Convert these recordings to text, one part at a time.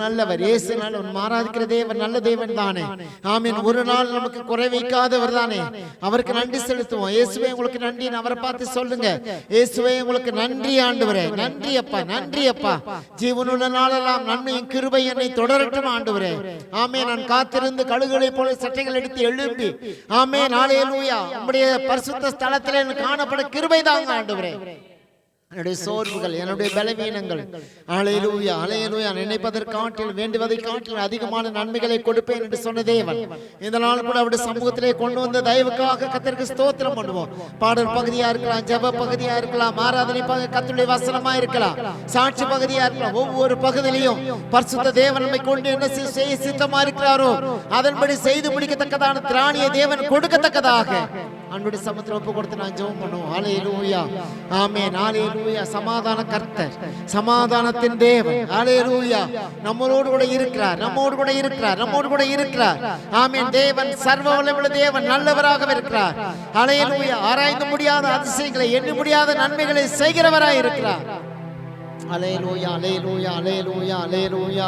நல்லவர், இயேசு நல்லவர், ஆராதிக்கிற தேவன் நல்ல தேவன் தானே. ஆமீன். ஒரு நாள் நமக்கு குறை வைக்காதவர் தானே. அவருக்கு நன்றி செலுத்துவோம். இயேசுவே உங்களுக்கு நன்றி. அவரை பார்த்து சொல்லுங்க, இயேசுவே உங்களுக்கு நன்றி ஆண்டவரே, நன்றி அப்பா, நன்றி அப்பா. ஜீவனுள்ள நாளெல்லாம் நன்மையும் கிருபை என்னை தொடரட்டும் ஆண்டவரே. ஆமே. நான் காத்திருந்து கழுகுகளை போல சட்டைகள் எடுத்து எழும்பி, ஆமே, ஹல்லேலூயா, உம்முடைய பரிசுத்த ஸ்தலத்திலே காணப்பட கிருபை தாங்க ஆண்டவரே. என்னுடைய சோர்வுகள், என்னுடைய பலவீனங்கள், ஹல்லேலூயா, ஹல்லேலூயா, நினைப்பதற்கு காட்டில் வேண்டுவதை காட்டில் அதிகமான நன்மைகளை கொடுப்பேன் என்று சொன்ன தேவன் இந்த நாள் கூட அவருடைய சமூகத்திலே கொண்டு வந்த தயவுக்காக கர்த்தருக்கு ஸ்தோத்திரம் பண்ணுவோம். பாடல் பகுதியா இருக்கலாம், ஜெப பகுதியா இருக்கலாம், ஆராதனை கர்த்தருடைய வசனமா இருக்கலாம், சாட்சி பகுதியா இருக்கலாம். ஒவ்வொரு பகுதியிலையும் பரிசுத்த தேவன் நம்மை கொண்டு என்ன செய்ய சித்தமா இருக்கிறாரோ அதன்படி செய்து முடிக்கத்தக்கதான திராணியை தேவன் கொடுக்கத்தக்கதாக அன்புடைய சமூகத்தில் ஒப்பு கொடுத்து நான் ஜெபம் பண்ணுவோம். ஹல்லேலூயா, ஆமென், ஹல்லேலூயா. சமாதான கர்த்தர், சமாதானத்தின் தேவன், ஹல்லேலூயா, நம்மளோடு கூட இருக்கிறார், நம்மோடு கூட இருக்கிறார், நம்மோடு கூட இருக்கிறார். ஆமென். தேவன் சர்வ வல்லமையுள்ள தேவன், நல்லவராக இருக்கிறார். ஹல்லேலூயா. ஆராய்ந்து முடியாத அதிசயங்களை, எண்ணி முடியாத நன்மைகளை செய்கிறவராய் இருக்கிறார். ஹல்லேலூயா, ஹல்லேலூயா, ஹல்லேலூயா, ஹல்லேலூயா.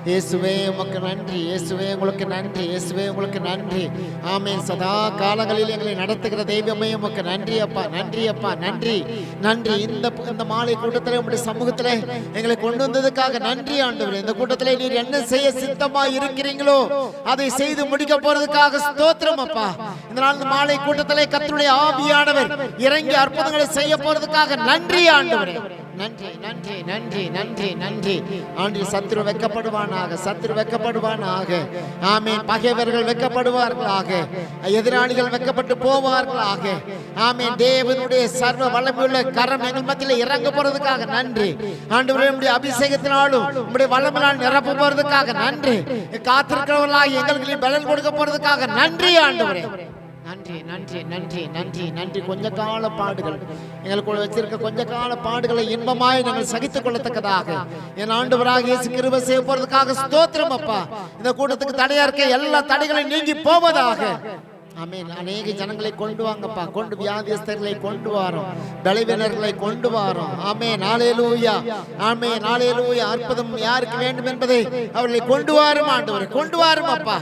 இயேசுவே உமக்கு நன்றி, இயேசுவே உங்களுக்கு நன்றி, இயேசுவே உங்களுக்கு நன்றி. ஆமென். சதா காலங்களில் எங்களை நடத்துகிற தெய்வமே உமக்கு நன்றி அப்பா, நன்றி அப்பா, நன்றி, நன்றி. இந்த மாலை கூட்டத்திலே உங்களுடைய சமூகத்திலே எங்களை கொண்டு வந்ததுக்காக நன்றி ஆண்டவரே. இந்த கூட்டத்திலே நீர் என்ன செய்ய சித்தமா இருக்கிறீங்களோ அதை செய்து முடிக்க போறதுக்காக ஸ்தோத்திரம் அப்பா. இந்த நாள் இந்த மாலை கூட்டத்திலே கர்த்தருடைய ஆவியானவர் இறங்கி அற்புதங்களை செய்ய போறதுக்காக நன்றி ஆண்டவரே. நன்றி, நன்றி, நன்றி, நன்றி, நன்றி. ஆண்டு சத்துரு வெட்கப்படுவானாக, சத்துரு வெட்கப்படுவானாக. ஆமென். பகைவர்கள் வெட்கப்படுவார்களாக, எதிராளிகள் வெட்கப்பட்டு போவார்களாக. ஆமென். தேவனுடைய சர்வ வல்லமையுள்ள கரம் எங்கள் மத்தியில் இறங்க போறதுக்காக நன்றி ஆண்டவரே. உம்முடைய அபிஷேகத்தினாலும் உம்முடைய வல்லமையால் நிரப்ப போறதுக்காக நன்றி. காத்திருக்கிறவர்களாக எங்களுக்கு பலன் கொடுக்க போறதுக்காக நன்றி ஆண்டவரே. நன்றி, நன்றி, நன்றி, நன்றி, நன்றி. கொஞ்ச கால பாடுகள் எங்களுக்குள்ள வச்சிருக்க கொஞ்ச கால பாடுகளை இன்பமாய் நாங்கள் சகித்துக் கொள்ளத்தக்கதாக என் ஆண்டவராக இயேசு கிருபை செய்ய போறதுக்காக ஸ்தோத்திரம் அப்பா. இந்த கூட்டத்துக்கு தடையா இருக்க எல்லா தடைகளையும் நீங்கி போவதாக. ஆமென். அநேக ஜனங்களை கொண்டு வாங்கப்பா, கொண்டு வியாதியஸ்தர்களை கொண்டு வாரோம், பலவீனர்களை கொண்டு வாரோம். ஆமென், ஹல்லேலூயா, ஆமென், ஹல்லேலூயா. அற்புதம் யாருக்கு வேண்டும் என்பதை அவர்களை கொண்டு வாரும் ஆண்டவரே, கொண்டு வாரும் அப்பா.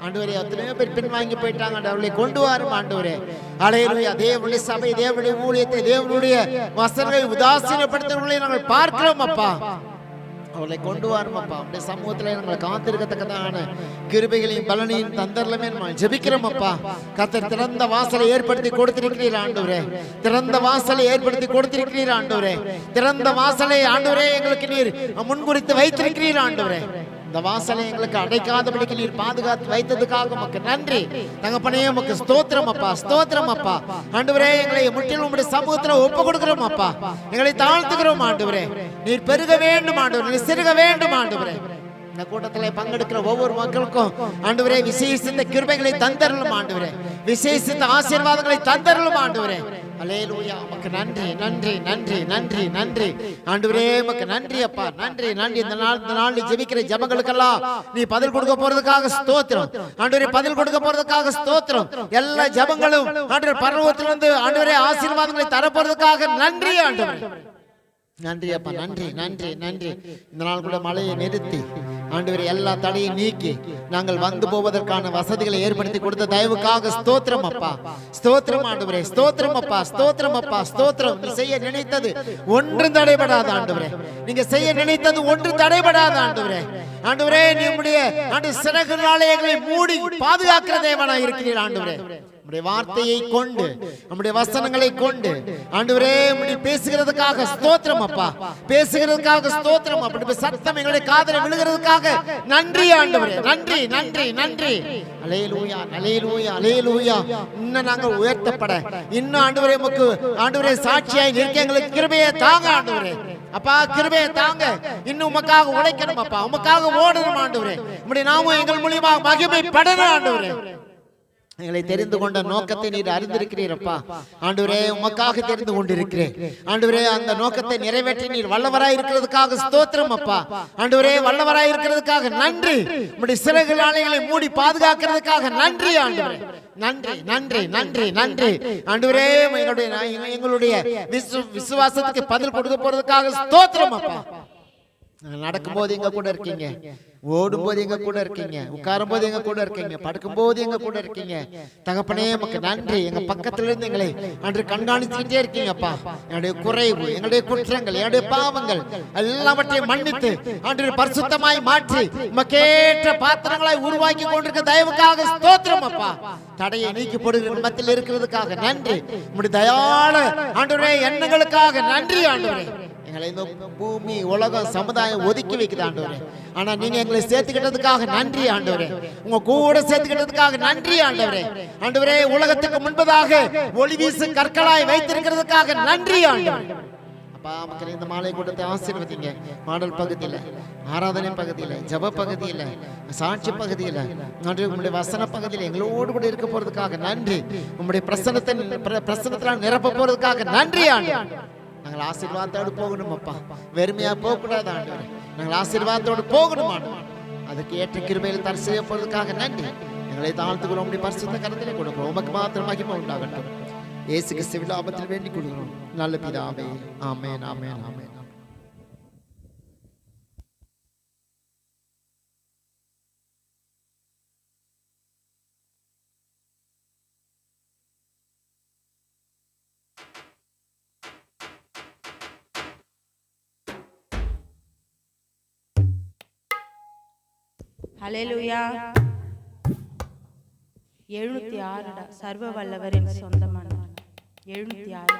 ஆண்டவரே, எத்தனையோ பேர் பின்வாங்கி போயிட்டாங்க, அவர்களை கொண்டு வரும் ஆண்டவரே. ஹல்லேலூயா. தேவனுடைய சபை, தேவனுடைய ஊழியத்தை, தேவனுடைய வசனங்களை உதாசீனப்படுத்துவதை நாங்கள் பார்க்கிறோம் அப்பா. அவர்களை கொண்டு வரும் அப்பா. அவருடைய சமூகத்தில் நாங்கள் காத்திருக்கத்தக்கதான கிருபைகளையும் பலனையும் தந்தரலமே நம்ம ஜெபிக்கிறோம் அப்பா. கர்த்தர் திறந்த வாசலை ஏற்படுத்தி கொடுத்திருக்கிறீர் ஆண்டவரே, திறந்த வாசலை ஏற்படுத்தி கொடுத்திருக்கிறீர் ஆண்டவரே, திறந்த வாசலை ஆண்டவரே எங்களுக்கு நீர் முன்குறித்து வைத்திருக்கிறீர் ஆண்டவரே. இந்த வாசலை எங்களுக்கு அடைக்காதபடிக்கு நீர் பாதுகாத்து வைத்ததுக்காக உமக்கு நன்றி தகப்பனே. உமக்கு ஸ்தோத்திரம் அப்பா, ஸ்தோத்திரம் அப்பா. ஆண்டவரே, எங்களை முற்றிலும் உம்முடைய சமூகத்துல ஒப்பு கொடுக்கிறோம் அப்பா. எங்களை தாழ்த்துகிறோம் ஆண்டவரே. நீர் பெருக வேண்டும் ஆண்டவரே, நீர் சிறுக வேண்டும் ஆண்டவரே. இந்த கூட்டத்தில் பங்கெடுக்கிற ஒவ்வொரு மக்களுக்கும் ஆண்டவரே விசேஷித்த கிருபைகளை தந்தருளும் ஆண்டவரே, விசேஷித்த ஆசீர்வாதங்களை தந்தருளும் ஆண்டவரே. ஹல்லேலூயா. உமக்கு நன்றி, நன்றி, நன்றி, நன்றி, நன்றி ஆண்டவரே. உமக்கு நன்றி அப்பா, நன்றி, நன்றி. இந்த நாள் ஜெபிக்கிற ஜெபங்களுக்கெல்லாம் நீ பதில் கொடுக்க போறதுக்காக ஸ்தோத்திரம் ஆண்டவரே, பதில் கொடுக்க போறதுக்காக ஸ்தோத்திரம். எல்லா ஜெபங்களும் ஆண்டவரே பரலோகத்திலிருந்து ஆண்டவரே ஆசீர்வாதங்களை தர போறதுக்காக நன்றி ஆண்டவரே. நன்றி அப்பா, நன்றி, நன்றி, நன்றி. இந்த நாள் கூட மழையை நிறுத்தி ஆண்டவரே எல்லா தடையும் நீக்கி நாங்கள் வந்து போவதற்கான வசதிகளை ஏற்படுத்தி கொடுத்த தயவுக்காக ஸ்தோத்திரம் அப்பா, ஸ்தோத்திரம் ஆண்டவரே, ஸ்தோத்திரம் அப்பா, ஸ்தோத்திரம் அப்பா, ஸ்தோத்திரம். நீ செய்ய நினைத்தது ஒன்றும் தடைபடாத ஆண்டவரே, நீங்க செய்ய நினைத்தது ஒன்று தடைபடாத ஆண்டவரே. ஆண்டவரே, நம்முடைய சிறகுனாலே எங்களை மூடி பாதுகாக்கிற தேவனா இருக்கிறீர் ஆண்டவரே. நம்முடைய வார்த்தையை கொண்டு, நம்முடைய வசனங்களை கொண்டு ஆண்டவரே உம்முடைய பேசுகிறதுக்காக ஸ்தோத்திரம் அப்பா, பேசுகிறதுக்காக ஸ்தோத்திரம். அப்படி சத்தம் எங்களுடைய காதில் விழுகிறதுக்காக நன்றி ஆண்டவரே, நன்றி, நன்றி, நன்றி. ஹல்லேலூயா, ஹல்லேலூயா, ஹல்லேலூயா. இன்னும் நாங்கள் உயர்த்தப்பட, இன்னும் ஆண்டவரே உமக்கு ஆண்டவரே சாட்சியாய் இருக்க எங்களுக்கு கிருபையை தாங்க ஆண்டவரே. அப்பா, கிருபையை தாங்க. இன்னும் உமக்காக உழைக்கணும் அப்பா, உமக்காக ஓடணும் ஆண்டவரே. உம்முடைய நாமம் எங்கள் மூலமாக மகிமைப்படணும் ஆண்டவரே. எங்களை தெரிந்து கொண்ட நோக்கத்தை நீர் அறிந்திருக்கிறீரப்பா ஆண்டவரே. உமக்காக தெரிந்து கொண்டிருக்கிறேன் ஆண்டவரே. அந்த நோக்கத்தை நிறைவேற்றி நீர் வல்லவராய் இருக்கிறதுக்காக ஸ்தோத்திரம் அப்பா ஆண்டவரே. வல்லவராய் இருக்கிறதுக்காக நன்றி. உம்முடைய சிறகுகள் ஆலைகளை மூடி பாதுகாக்கிறதுக்காக நன்றி ஆண்டவரே. நன்றி, நன்றி, நன்றி, நன்றி ஆண்டவரே. எங்களுடைய விசுவாசத்துக்கு பதில் கொடுக்க போறதுக்காக ஸ்தோத்திரம் அப்பா. நடக்கும்போது எங்க கூட இருக்கீங்க, ஓடும்போது எங்க கூட இருக்கீங்க, உட்காரும் போது எங்க கூட இருக்கீங்க, படுக்கும் போது எங்க கூட இருக்கீங்க. தகப்பனே உமக்கு நன்றி. எங்க பக்கத்துல இருந்து எங்களை அன்று கண்காணிச்சுக்கிட்டே இருக்கீங்கப்பா. என்னுடைய குறைவு, எங்களுடைய குற்றங்கள், என்னுடைய பாவங்கள் எல்லாவற்றையும் மன்னித்து அன்று பரிசுத்தமாய் மாற்றி உமக்கேற்ற பாத்திரங்களாய் உருவாக்கி கொண்டிருக்க தயவுக்காக ஸ்தோத்திரம் அப்பா. தடையை நீக்கி போடுகிற மத்தியில் இருக்கிறதுக்காக நன்றி. உம்முடைய தயாள ஆண்டவரே எண்ணங்களுக்காக நன்றி ஆண்டவரே. எங்களை இந்த பூமி, உலகம், சமுதாயம் ஒதுக்கி வைக்குது ஆண்டவரே. ஆனா நீங்க எங்களை சேர்த்துக்கிட்டதுக்காக நன்றி ஆண்டவரே. உங்க கூட சேர்த்துக்கிட்டதுக்காக நன்றி ஆண்டவரே. ஆண்டவரே உலகத்துக்கு முன்பதாக ஒளி வீசும் கற்களாய் வைத்திருக்கிறதுக்காக நன்றி ஆண்டவரே. அப்பா மக்கள் இந்த மாலை கூட்டத்தை ஆசீர்வதிங்க. பாடல் பகுதியில், ஆராதனை பகுதியில், ஜப பகுதியில், சாட்சி பகுதியில், உங்களுடைய வசன பகுதியில் எங்களோடு கூட இருக்க போறதுக்காக நன்றி. உங்களுடைய பிரசனத்தில் நிரப்ப போறதுக்காக நன்றி ஆண்டவரே. நாங்கள் ஆசீர்வாதத்தோடு போகணும் அப்பா, வெறுமையா போக கூடாது ஆண்டவரே. நாங்கள் ஆசீர்வாதத்தோடு போகணும் ஆண்டவரே. அதுக்கு ஏற்ற கிருபையில் தர செய்ய போறதுக்காக நன்றி. எங்களை தாழ்த்துக்கிறோம், உம்முடைய பரிசுத்த கரத்திலே கொடுக்கிறோம். உமக்கு மாத்திரம் மகிமை உண்டாகட்டும். இயேசு கிறிஸ்துவின் நாமத்தில் வேண்டிக் கொள்கிறோம் நல்ல பிதாவே. ஆமென், ஆமென், ஆமென். ஹல்லேலூயா. 706 சர்வ வல்லவரின் சொந்தமானவர். 706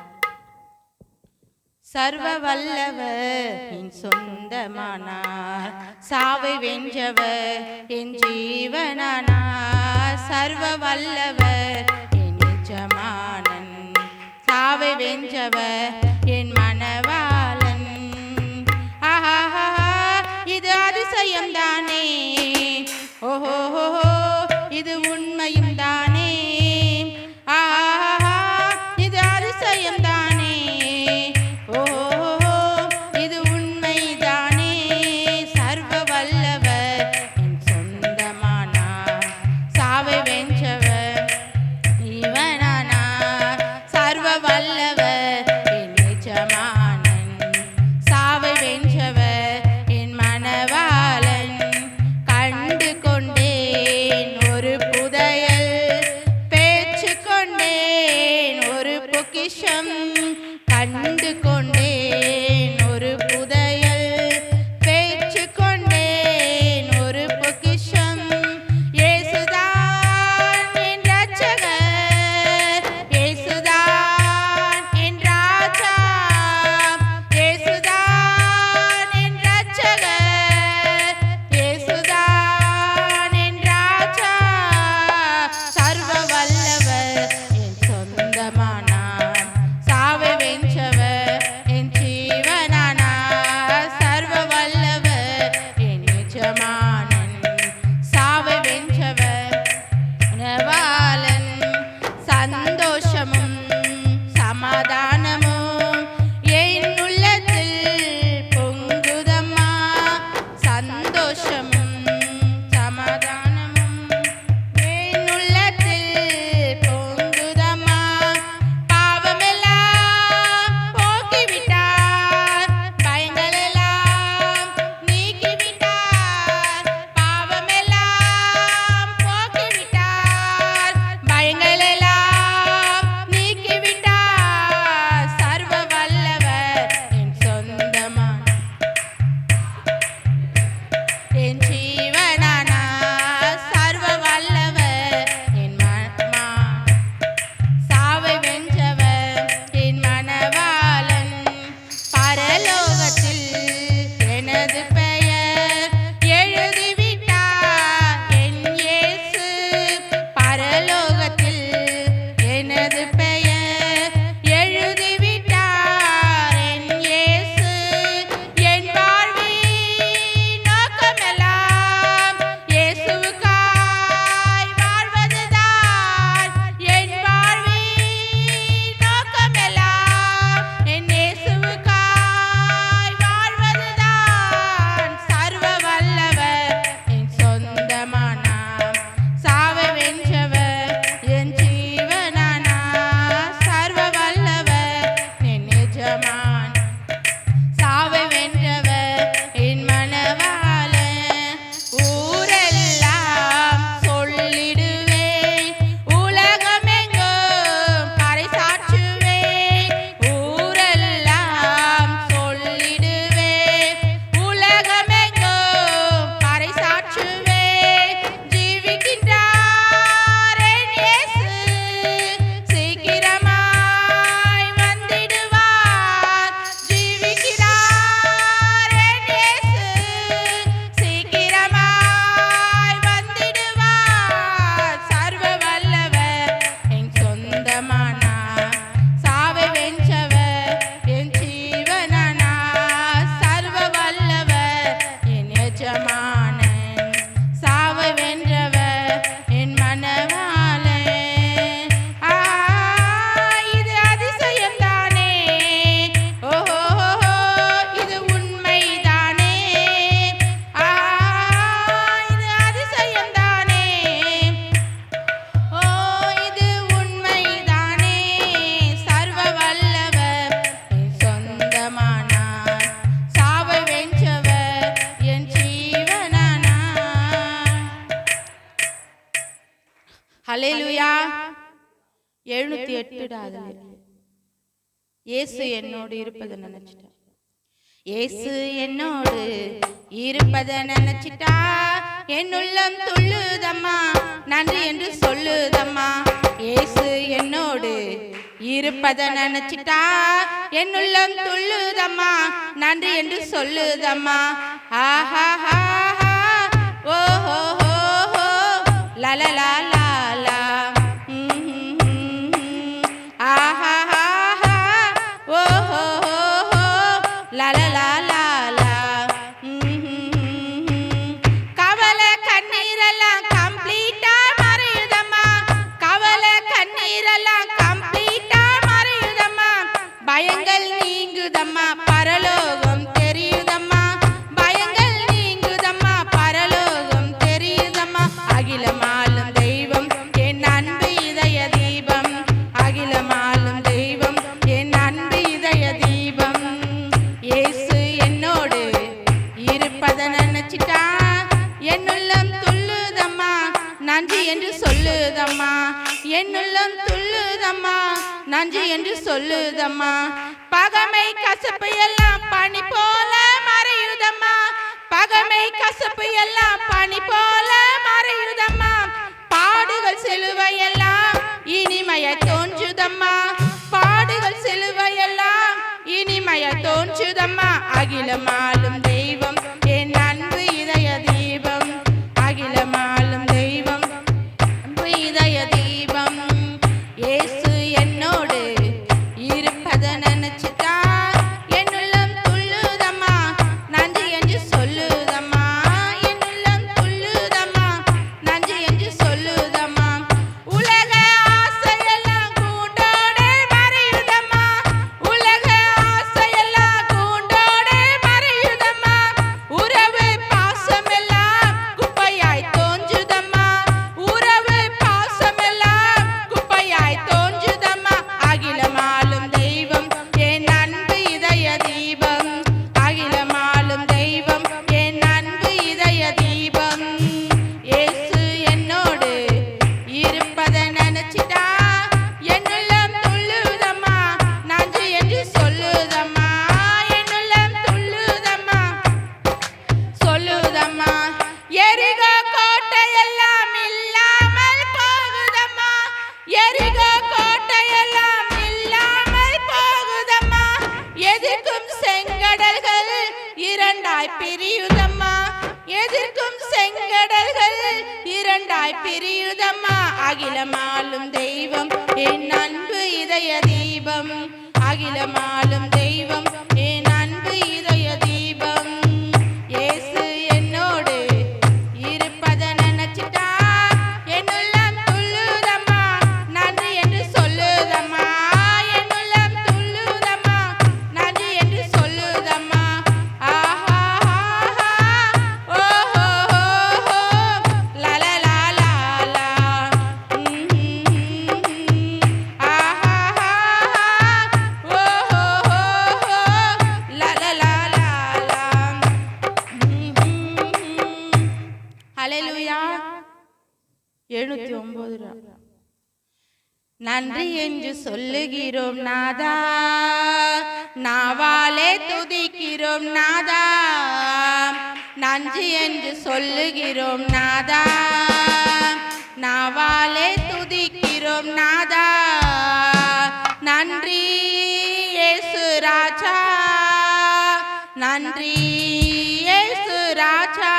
சர்வ வல்லவர் என் சொந்தமானார், சாவை வென்றவர் என் ஜீவனானார். சர்வ வல்லவர் என் எஜமானன், சாவை வென்றவர் என் மணவாளன். ஆஹா, இது அதிசயம் தானே, ஓஹோ, இது உண்மையும் தானே. ஆஹா, இது அதிசயம் தானே, ஓஹோ, இது உண்மை தானே. சர்வ வல்லவர் என் சொந்தமானார், சாவை வென்றவர் இவனானார். சர்வ வல்லவர் என் எஜமானன், சாவை வென்றவர் என் மணவாளன். கண்டு கொண்டேன் ஒரு புதையல், பேச்சு கொண்டேன் ஒரு பொக்கிஷம். கண்டு கொண்டேன் ஒரு புதையல், பேச்சு கொண்டேன் ஒரு பொக்கிஷம். இயேசுதான் என் இரட்சகர், இயேசுதான் என் ராஜா, இயேசுதான் என் இரட்சகர், இயேசுதான் என் ராஜா. சர்வ வல்லவர் என் சொந்தமானார், சாவை வென்றவர் என் ஜீவனானார். சர்வ வல்லவர் என் எஜமானன், சாவை வென்றவர் மணவாளன். சந்தோஷமும் சமாதானமும் என் உள்ளத்தில் பொங்குதம்மா. சந்தோஷமும் சமாதானமும் என் உள்ளத்தில் பொங்குதம்மா. பாவமெல்லாம் போக்கிவிட்டார், பயங்களெல்லாம் நீக்கிவிட்டார். பாவமெல்லாம் போக்கிவிட்டார், பயங்களெல்லாம் நீக்கிவிட்டார். சர்வ வல்லவர் என் சொந்தமானார், என் ஜீவனானார். சர்வ வல்லவர் என் சாவை வென்றவர் என் மணவாளன். பரலோகத்தில் எனது பெயர் எழுதிவிட்டார் என் இயேசு. பரலோகத்தில் எனது பெயர் எழுதிவிட்டார் என் இயேசு. என் வாழ்வின் நோக்கமெல்லாம் ஹல்லேலூயா. 708 இயேசு என்னோடு இருப்பதை நினைச்சிட்டா. இயேசு என்னோடு இருப்பதை நினைச்சிட்டா என் உள்ளம் துள்ளுதம்மா, நன்றி என்று சொல்லுதம்மா. இயேசு என்னோடு இருப்பதை நினைச்சிட்டா என் உள்ளம் துள்ளுதம்மா, நன்றி என்று சொல்லுதம்மா. ஆஹா ஓஹோ லலலா லாலா ஆஹா ஓஹோ லலலா லாலா. கவலை கண்ணீரெல்லாம் கம்ப்ளீட்டா மறையுதம்மா, கவலை கண்ணீரெல்லாம் கம்ப்ளீட்டா மறையுதம்மா. பயங்கள் நீங்குதம்மா, பரலோகம் தெரியுதம்மா, பயங்கள் நீங்குதம்மா, பரலோகம் தெரியுதம்மா. அகிலமாலும் தெய்வம் என் அன்பு இதய தீபம், அகிலமாலும் தெய்வம் என் அன்பு இதய தீபம். இயேசு என்னோடு இருப்பதை நினைச்சிட்டா என் உள்ளம் துள்ளுதம்மா, நன்றி என்று சொல்லுதம்மா. என் உள்ளம் துள்ளுதம்மா, நன்றி என்று சொல்லுதம்மா. பகமை கசப்பு எல்லாம் பனி போல மறையுதம்மா, பகமை கசப்பு எல்லாம் பனி போல மறையுதம்மா. பாடுகள் சிலுவை எல்லாம் இனிமைய தோன்றுதம்மா, பாடுகள் சிலுவை எல்லாம் இனிமைய தோன்றுதம்மா. அகிலமாலும் தெய்வம் என் அன்பு இதய தீபம், அகிலமாலும் தெய்வம் அன்பு இதய தீபம். இயேசு என்னோடு இருப்பதை நினைச்சிட்டா என் உள்ளம் துள்ளுதம்மா, நன்றி என்று சொல்லுதம்மா. என் உள்ளம் துள்ளுதம்மா, நன்றி என்று சொல்லுதம்மா. உலக ஆசையெல்லாம் கூண்டோடு மறையுதம்மா, உலக ஆசையெல்லாம் கூண்டோடு மறையுதம்மா. உறவு பாசமெல்லாம் குப்பையாய் தோன்றுதம்மா, உறவு பாசமெல்லாம் குப்பையாய் தோன்றுதம்மா. அகிலமாலும் தெய்வம் என் அன்பு இதய தீபம், அகிலமாலும் தெய்வம் என் அன்பு இதய தீபம். இயேசு என்னோடு இருப்பதை நினைச்சிட்டா என் உள்ளம் துள்ளுதம்மா, நன்றி என்று சொல்லுதம்மா. என் உள்ளம் துள்ளுதம்மா, சொல்லுதம்மா. எரிகோ கோட்டையெல்லாம் இல்லாமல் போகுதம்மா, எரிகோ கோட்டையெல்லாம் இல்லாமல் போகுதம்மா. எதிர்க்கும் செங்கடல்கள் இரண்டாய் பிரியுதம்மா, எதிர்க்கும் செங்கடல்கள் இரண்டாய் பிரியுதம்மா. அகிலமாலும் தெய்வம் என் அன்பு இதய தீபம், அகிலமாலும் தெய்வம் என் அன்பு இதய தீபம். இயேசு என்னோடு இருப்பதை நினைச்சிட்டா என் உள்ளம் துள்ளுதம்மா, நன்றி என்று சொல்லுதம்மா. என் உள்ளம் துள்ளுதம்மா, நன்றி என்று சொல்லுதம்மா. ஆஹா ஓஹோ லலலா லாலா ஆஹா ஓஹோ லலலா லாலா. ஹல்லேலூயா. 709 நன்றி என்று சொல்லுகிறோம் நாதா, நாவாலே துதிக்கிறோம் நாதா, நன்றி என்று சொல்லுகிறோம் நாதா, நாவாலே துதிக்கிறோம் நாதா. நன்றி இயேசு ராஜா, நன்றி இயேசு ராஜா,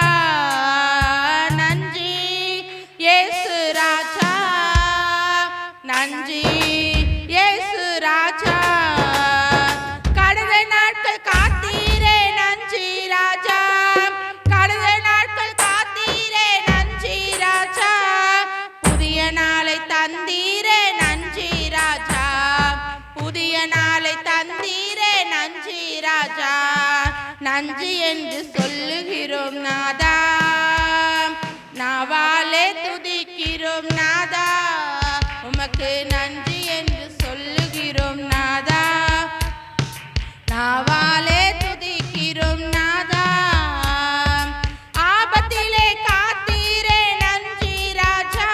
நன்றி இயேசு ராஜா, நன்றி இயேசு ராஜா. கடந்த நாட்கள் காத்தீரே நன்றி ராஜா, கடந்த நாட்கள் காத்தீரே நன்றி ராஜா. புதிய நாளை தந்தீரே நன்றி ராஜா, புதிய நாளை தந்தீரே நன்றி ராஜா. நன்றி என்று சொல்லுகிறோம் நாதா, நாவாலே துதிக்கிறோம் நாதா. உமக்கு நன்றி என்று சொல்லுகிறோம் நாதா, நாவாலே துதிக்கிறோம் நாதா. ஆபத்திலே காத்தீரே நன்றி ராஜா,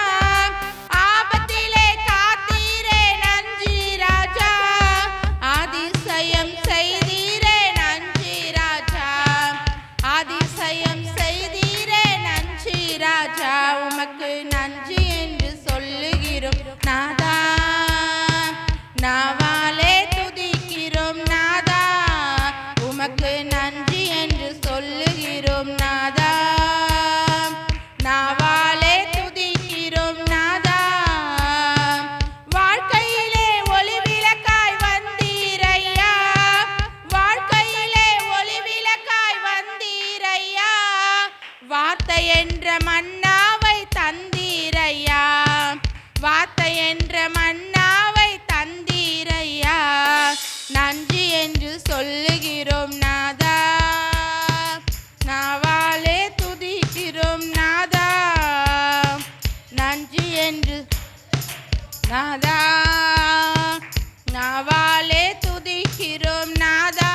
ராஜா உமக்கு நன்றி என்று சொல்லுகிறோம் நாதா நாவாலே துதிக்கிறோம் நாதா உமக்கு நன்றி என்று சொல்லுகிறோம் நாதா நாவாலே துதிக்கிறோம் நாதா வாழ்க்கையிலே ஒளி விளக்காய் வந்தீரையா வாழ்க்கையிலே ஒளி விளக்காய் வந்தீரையா வார்த்தை என்ற மன்னாவை தந்தீரையா வார்த்தை என்ற மன்னாவை தந்தீரையா நன்றி என்று சொல்லுகிறோம் நாதா நாவாலே துதிக்கிறோம் நாதா நன்றி என்று நாதா நாவாலே துதிக்கிறோம் நாதா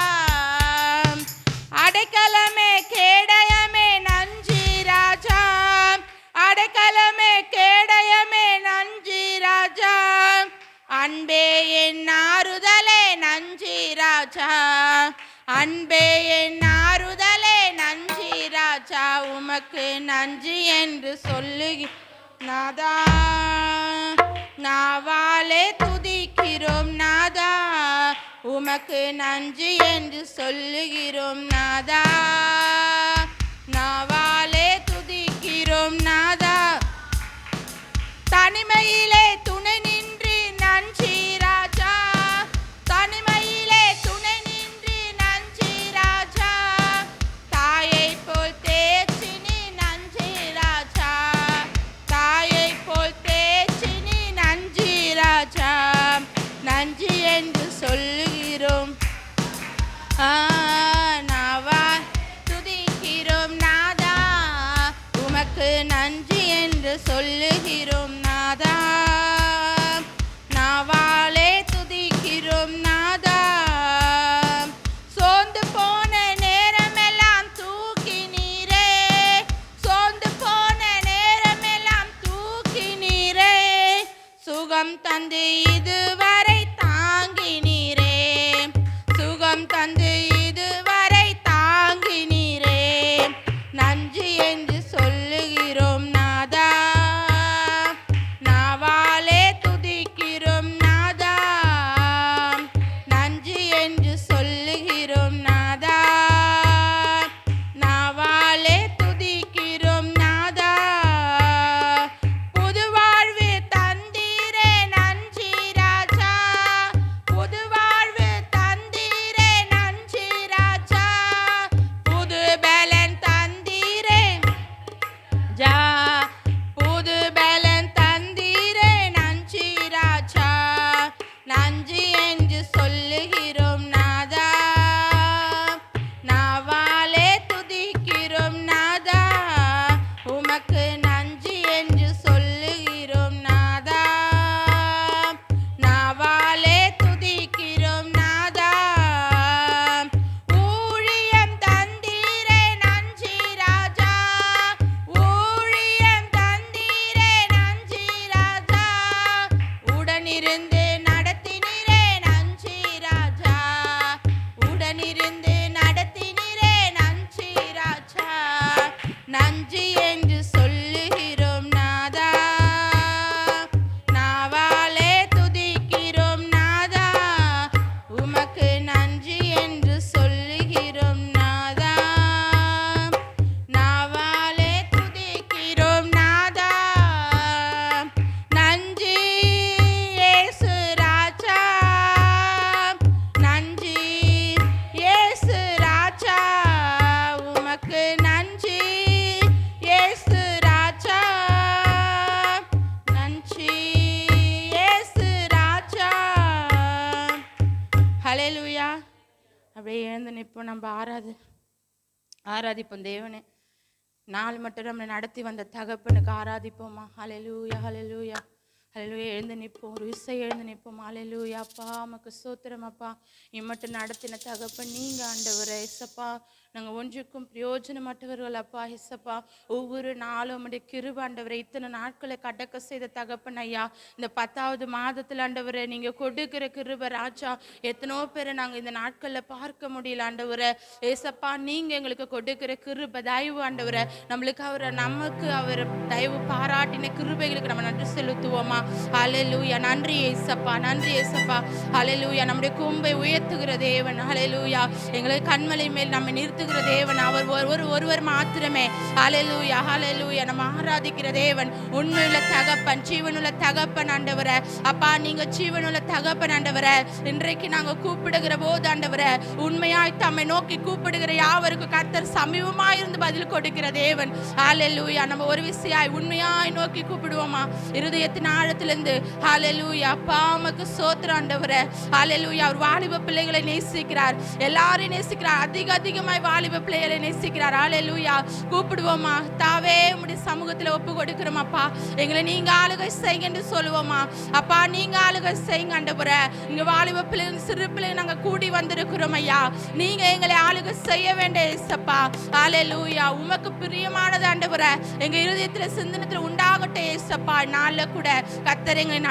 அடைக்கலமே கேடயமே நன்றி ராஜா அடைக்கலமே கேடயமே நன்றி ராஜா அன்பே என் ஆறுதலே நன்றி ராஜா அன்பே என் ஆறுதலே நன்றி ராஜா உமக்கு நன்றி என்று சொல்லுகி நாதா நாவாலே துதிக்கிறோம் நாதா உமக்கு நன்றி என்று சொல்லுகிறோம் நாதா நாவாலே துதிக்கிறோம் நாதா தனிமையிலே துணை நின்று நன்றி ராஜா தனிமையிலே துணை நின்று நன்றி ராஜா தாயை போல் தேற்றினி நன்றி ராஜா தாயை போல் தேற்றினி நன்றி ராஜா நன்றி என்று சொல்லுகிறோம் நாவா துதிக்கிறோம் நாதா உமக்கு நன்றி என்று சொல்லுகிறோம் நாதா நாவாலே துதிக்கிறோம் நாதா சோர்ந்து போன நேரமெல்லாம் தூக்கி நீரே சோர்ந்து போன நேரமெல்லாம் தூக்கி நீரே சுகம் தந்து இதுவரை தாங்கி நீரே சுகம் தந்து இதுவரை தாங்கி நீரே நன்றி என்று சொல்லுகிறோம் நாதா நாவாலே துதிக்கிறோம் நாதா நன்றி என்று சொல்லுகிறோம் நாதா நாவாலே துதிக்கிறோம் நாதா புது வாழ்வு தந்தீரே நன்றி ராஜா புது வாழ்வு தந்தீரே நன்றி ராஜா புது பலன் தந்தீரே ஜா புது பலன் தந்தீரே நன்றி ராஜா நன்றி என்று சொல்லுகிறோம் நாதா நாவாலே துதிக்கிறோம் நாதா உமக்கு நன்றி என்று சொல்லுகிறோம் நாதா நாவாலே துதிக்கிறோம் நாதா ஊழியம் தந்தீரே நன்றி ராஜா ஊழியம் தந்தீரே நன்றி ராஜா உடனிருந்து நடத்தினீரே நன்றி ராஜா உடனிருந்து நடத்தினீரே நன்றி ராஜா நன்றி என்று சொல்லுகிறோம் நாதா நாவாலே துதிக்கிறோம் நாதா உமக்கு நன்றி என்று சொல்லுகிறோம் நாதா நாவாலே துதிக்கிறோம் நாதா நன்றி இயேசு ராஜா நன்றி இயேசு ராஜா உமக்கு நன்றி இயேசு ராஜா நன்றி இயேசு ராஜா ஹல்லேலூயா அப்படியே எழுந்து நிற்போம் நம்ம ஆராதிப்போம் தேவனே நாள் மட்டும் நம்மளை நடத்தி வந்த தகப்பனுக்கு ஆராதிப்போமா ஹல்லேலூயா ஹல்லேலூயா ஹல்லேலூயா எழுந்து நிற்போம் ஒரு இசை எழுந்து நிற்போம் ஹல்லேலூயா அப்பா உமக்கு ஸ்தோத்திரம் அப்பா இம்மட்டும் நடத்தின தகப்பன் நீங்க ஆண்டவரே ஏசப்பா நாங்கள் ஒன்றுக்கும் பிரயோஜனமற்றவர்கள் அப்பா. இசப்பா ஒவ்வொரு நாளும் உம்முடைய கிருபை ஆண்டவரே, இத்தனை நாட்களை கடக்க செய்த தகப்பன் ஐயா, இந்த 10வது மாதத்தில் ஆண்டவரே நீங்கள் கொடுக்கிற கிருபை ராஜா, எத்தனோ பேரை நாங்கள் இந்த நாட்களில் பார்க்க முடியல ஆண்டவரே. ஏசப்பா நீங்கள் எங்களுக்கு கொடுக்கிற கிருபை தயவு ஆண்டவரே, நம்மளுக்கு நமக்கு அவர் தயவு பாராட்டின கிருபைகளுக்கு நம்ம நன்றி செலுத்துவோமா. ஹல்லேலூயா. நன்றி ஏசப்பா, நன்றி ஏசப்பா. ஹல்லேலூயா. நம்முடைய கொம்பை உயர்த்துகிற தேவன். ஹல்லேலூயா. எங்களை கண்மலை மேல் நம்ம நிறுத்துகிற தேவன் அவர் ஒருவர் மாத்திரமே. ஹல்லேலூயா, ஹல்லேலூயா. நம்ம ஆராதிக்கிற தேவன் உண்மையுள்ள தகப்பன், ஜீவனுள்ள தகப்பன் ஆண்டவரே. அப்பா நீங்க ஜீவனுள்ள தகப்பன் ஆண்டவரே. இன்றைக்கு நாங்க கூப்பிடுகிற போது ஆண்டவரே, உண்மையாய் தம்மை நோக்கி கூப்பிடுகிற யாவருக்கும் கர்த்தர் சமீபமாய் இருந்து பதில் கொடுக்கிற தேவன். ஹல்லேலூயா. நம்ம ஒரு விஷயாய் உண்மையாய் நோக்கி கூப்பிடுவோமா இருதயத்தின் ஆழத்திலிருந்து. ஹல்லேலூயா. அப்பா உமக்கு ஸ்தோத்திரம் ஆண்டவரே. ஹல்லேலூயா. அவர் வாலிப பிள்ளைகளை நேசிக்கிறார், எல்லாரையும் நேசிக்கிறார், அதிகமாய் வாலிப பிள்ளைகளை நேசிக்கிறார். ஹல்லேலூயா. கூப்பிடுவோமா. தாவே உம்முடைய சமூகத்தில் ஒப்பு கொடுக்கிறோம் அப்பா. எங்களை நீங்க ஆளுகை செய்யுங்க என்று சொல்லுவோமா. அப்பா நீங்க ஆளுகை செய்யுங்க ஆண்டவரே. இங்க வாலிப பிள்ளைகள் சிறு பிள்ளைகள் நாங்க கூடி வந்திருக்கிறோம் ஐயா. நீங்க எங்களை ஆளுகை செய்ய வேண்டிய இயேசப்பா. ஹல்லேலூயா. உமக்கு பிரியமானது ஆண்டவரே எங்க இருதயத்துல சிந்தனத்துல உண்டாகட்டும் இயேசப்பா. நாள்ல கூட கர்த்தர் எங்களை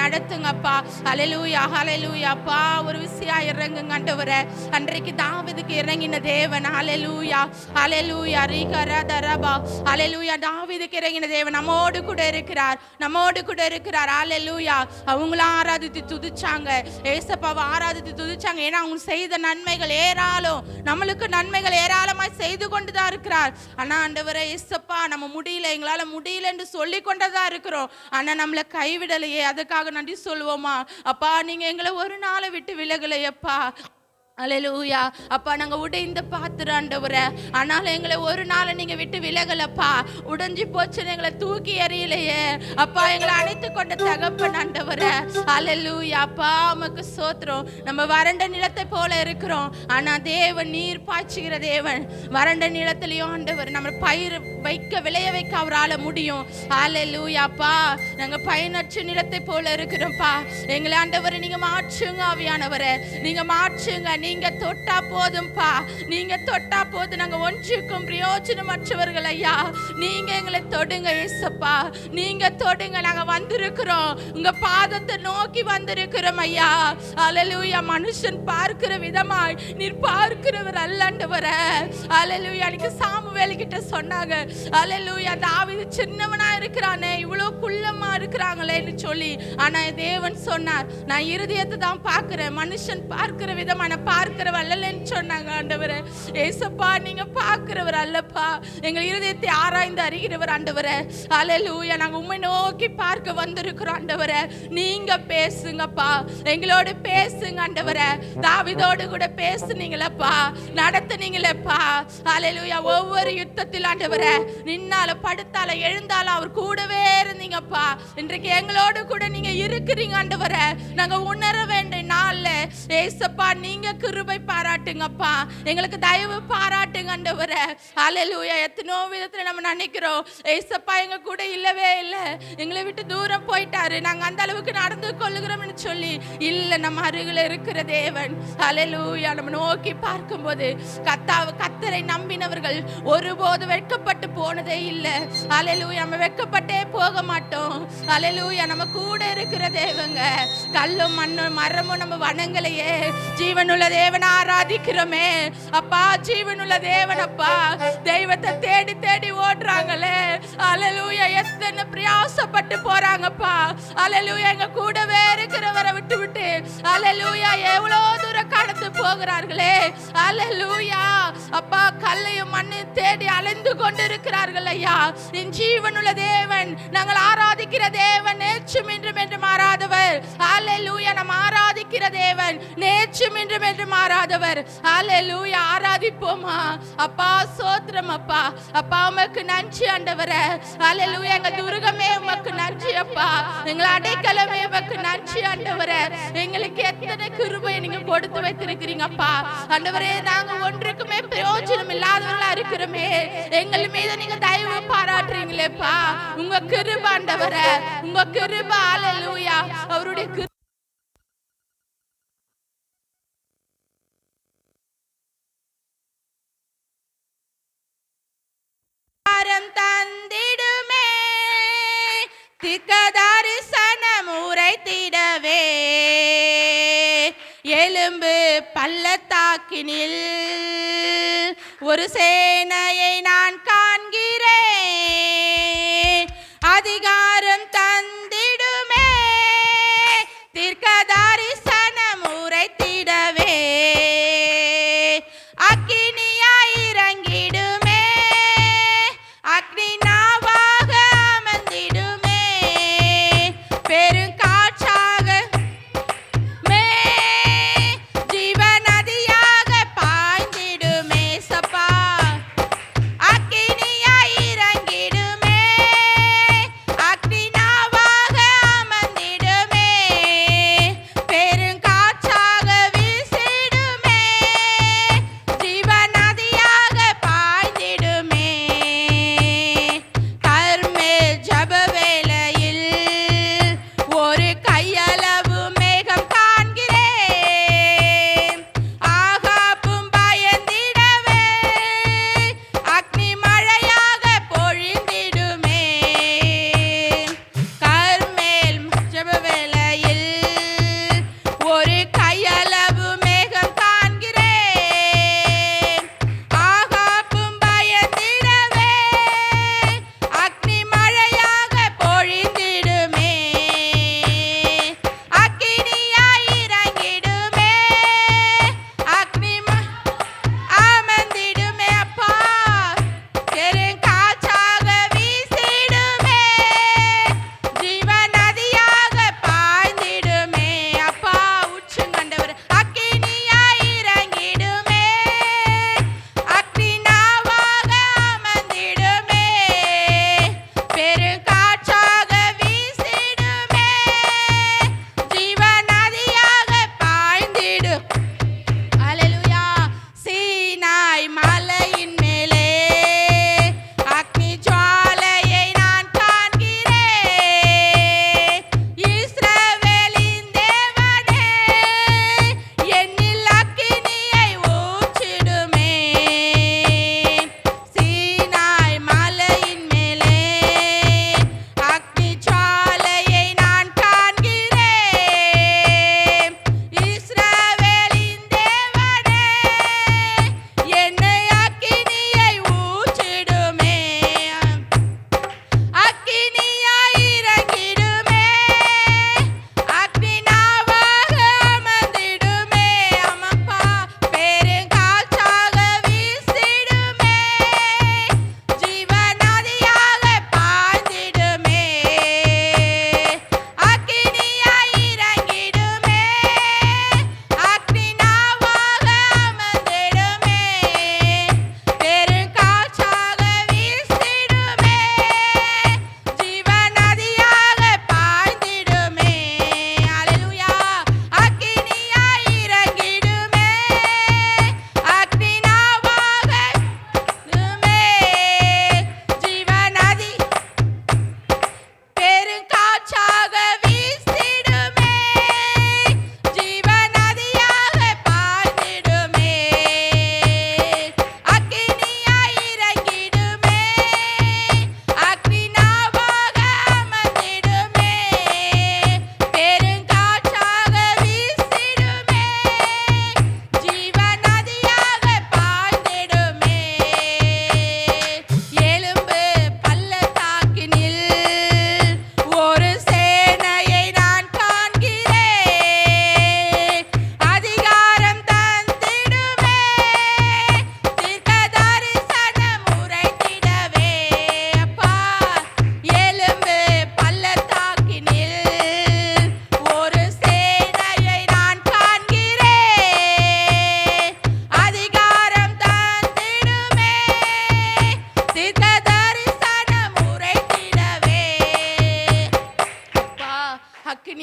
நடத்துங்க அப்பா. ஹல்லேலூயா, ஹல்லேலூயா. அப்பா ஒரு விஷயம் இறங்குங்க ஆண்டவரே. அன்றைக்கு தாவீதுக்கு இறங்கின தேவன். ஹல்லேலூயா, ஹல்லேலூயா. ரீகரதரபா. ஹல்லேலூயா. தாவீதுக்கு இறங்கின தேவன் நம்மோடு கூட இருக்கிறார், நம்மோடு கூட இருக்கிறார். ஹல்லேலூயா. அவங்களும் ஆராதித்து துதிச்சாங்க, ஏசப்பாவை ஆராதித்து துதிச்சாங்க. ஏன்னா அவங்க செய்த நன்மைகள் ஏராளம், நம்மளுக்கு நன்மைகள் ஏராளமாய் செய்து கொண்டுதான் இருக்கிறார். ஆனா ஆண்டவரே ஏசப்பா நம்ம முடியல, எங்களால முடியல என்று சொல்லி கொண்டதான் இருக்கிறோம். ஆனா நம்மளை கைவிடலையே, அதுக்காக நன்றி சொல்லுவோமா. அப்பா நீங்க எங்களை ஒரு நாளை விட்டு விலகலையப்பா. அல்லேலூயா. அப்பா நாங்க உடைந்த பாத்திரம் ஆண்டவரே, ஆனாலும் எங்களை ஒரு நாள் நீங்க விட்டு விலகலப்பா. உடைஞ்சு போச்சுன்னு எங்களை தூக்கி எறியலையே அப்பா, எங்களை அணைத்து கொண்ட தகப்பன் ஆண்டவரே. அல்லேலூயா. அப்பா உமக்கு ஸ்தோத்திரம். நம்ம வறண்ட நிலத்தை போல இருக்கிறோம், ஆனா தேவன் நீர் பாய்ச்சுகிற தேவன். வறண்ட நிலத்திலையும் ஆண்டவர் நம்ம பயிர் வைக்க விளைய வைக்க அவரால முடியும். அல்லேலூயா. அப்பா நாங்க பயனற்ற நிலத்தை போல இருக்கிறோம்ப்பா. எங்களை ஆண்டவரை நீங்க மாற்றுங்க ஆவியானவரே, நீங்க மாற்றுங்க. நீங்க தொட்டா போதும்பா, நீங்க தொட்டா போதும். நாங்க ஒன்றுக்கும் பிரயோஜனமற்றவர்கள் ஐயா. நீங்க எங்களை தொடுங்க ஏசப்பா, நீங்க தொடுங்க. நாங்க வந்திருக்கிறோம், உங்க பாதத்தை நோக்கி வந்திருக்கிறோம் ஐயா. அல்லேலூயா. மனுஷன் பார்க்கிற விதமாய் நீர் பார்க்கிறவர் அல்லண்டவரே. அல்லேலூயா. அன்னைக்கு சாமுவேல் கிட்ட சொன்னாங்க, அல்லேலூயா தாவீது சின்னவனா இருக்கிறானே, இவ்வளவு குள்ளமா இருக்கிறாங்களேன்னு சொல்லி. ஆனா தேவன் சொன்னார், நான் இருதயத்தை தான் பார்க்கிறேன், மனுஷன் பார்க்கிற விதமான பார்க்கிறவர் அல்லன்னு சொன்னாங்க ஆண்டவரே. ஏசப்பா நீங்க பார்க்கிறவர் அல்லப்பா, எங்கள் இருதயத்தை ஆராய்ந்து அறிகிறவர் ஆண்டவரே. அல்லேலூயா. நாங்க உம்மை நோக்கி பார்க்க வந்திருக்கிறோம் ஆண்டவரே. நீங்க பேசுங்கப்பா, எங்களோடு பேசுங்க ஆண்டவரே. தாவீதோடு கூட பேசுனீங்களப்பா, நடத்துனீங்களப்பா. அல்லேலூயா. ஒவ்வொரு யுத்தத்தில் ஆண்டவரே நின்னால படுத்தால எழுந்தால அவர் கூடவே இருந்தீங்கப்பா. இன்றைக்கு எங்களோடு கூட நீங்க இருக்கிறீங்க ஆண்டவரே. நாங்க உணர வேண்டிய நாள்ல ஏசப்பா நீங்க கிருபை பாராட்டுங்கப்பா, எங்களுக்கு தயவு பாராட்டுங்க ஆண்டவரே. ஹல்லேலூயா. எத்தனோ விதத்துல நம்ம நினைக்கிறோம் ஏசப்பா எங்க கூட இல்லவே இல்லை, எங்களை விட்டு தூரம் போயிட்டாரு, நாங்க அந்த அளவுக்கு நடந்து கொள்ளுகிறோம்னு சொல்லி. இல்ல, நம்ம அருகில இருக்கிற தேவன். ஹல்லேலூயா. நம்ம நோக்கி பார்க்கும்போது கர்த்தரை நம்பினவர்கள் ஒருபோது வெட்கப்பட்டு போனதே இல்லை. ஹல்லேலூயா. நம்ம வெட்கப்பட்டே போக மாட்டோம். ஹல்லேலூயா. நம்ம கூட இருக்கிற தேவங்க. கல்லும் மண்ணும் மரமும் நம்ம வனங்களையே, ஜீவனுள்ள தேவனை ஆராதிக்கிறோமே அப்பா. ஜீவனுள்ள தேவன் அப்பா. தெய்வத்தை தேடி தேடி ஓடுறாங்களே. அல்லேலூயா. எத்தனை பிரயாசப்பட்டு போறாங்கப்பா. அல்லேலூயா. எங்க கூடவே இருக்கிறவரை விட்டு விட்டு அல்லேலூயா எவ்வளவு தூரம் கடந்து போகிறார்களே. அல்லேலூயா. அப்பா கல்லையும் மண்ணையும் தேடி அலைந்து கொண்டு இருக்கிறார்கள் ஐயா. என் ஜீவனுள்ள தேவன், நாங்கள் ஆராதிக்கிற தேவன் நேற்றும் இன்றும் என்று மாறாதவர். அல்லேலூயா. நம்ம ஆராதிக்கிற தேவன் நேற்றும் இன்றும் என்று மாறாதவர். அல்லேலூயா. ஆராதிப்போமா அப்பா. ஸ்தோத்திரம் அப்பா. அப்பா உமக்கு நன்றி ஆண்டவரே. அல்லேலூயா. எங்க துர்கமே உமக்கு நன்றி அப்பா, எங்கள் அடைக்கலமே உமக்கு நன்றி ஆண்டவரே. எங்களுக்கு எத்தனை கிருபை நீங்க கொடுத்து வைத்திருக்கிறீங்கப்பா ஆண்டவரே. நாங்க ஒன்றுக்குமே பிரயோஜனம் இல்லாதவர்களா இருக்கிறோமே, எங்கள் மீது நீங்க தயவு பாராட்டுறீங்களேப்பா. உங்க கிருபை ஆண்டவரே, உங்க கிருபை. அல்லேலூயா. அவருடைய தீர்க்க தரிசனம் உரைத்திடவே எலும்பு பள்ளத்தாக்கினில் ஒரு சேனையை நான் காண்கிறேன். அதிகாரம் தந்திடுமே தீர்க்க தரிசனம் உரைத்திடவே அக்கினியாய் இறங்கிடுமே அக்னி நாவாக அமர்ந்திடுமே பெருங்காற்றாக மே ஜீவநதியாக பாய்ந்திடுமே சப்பா அக்கினி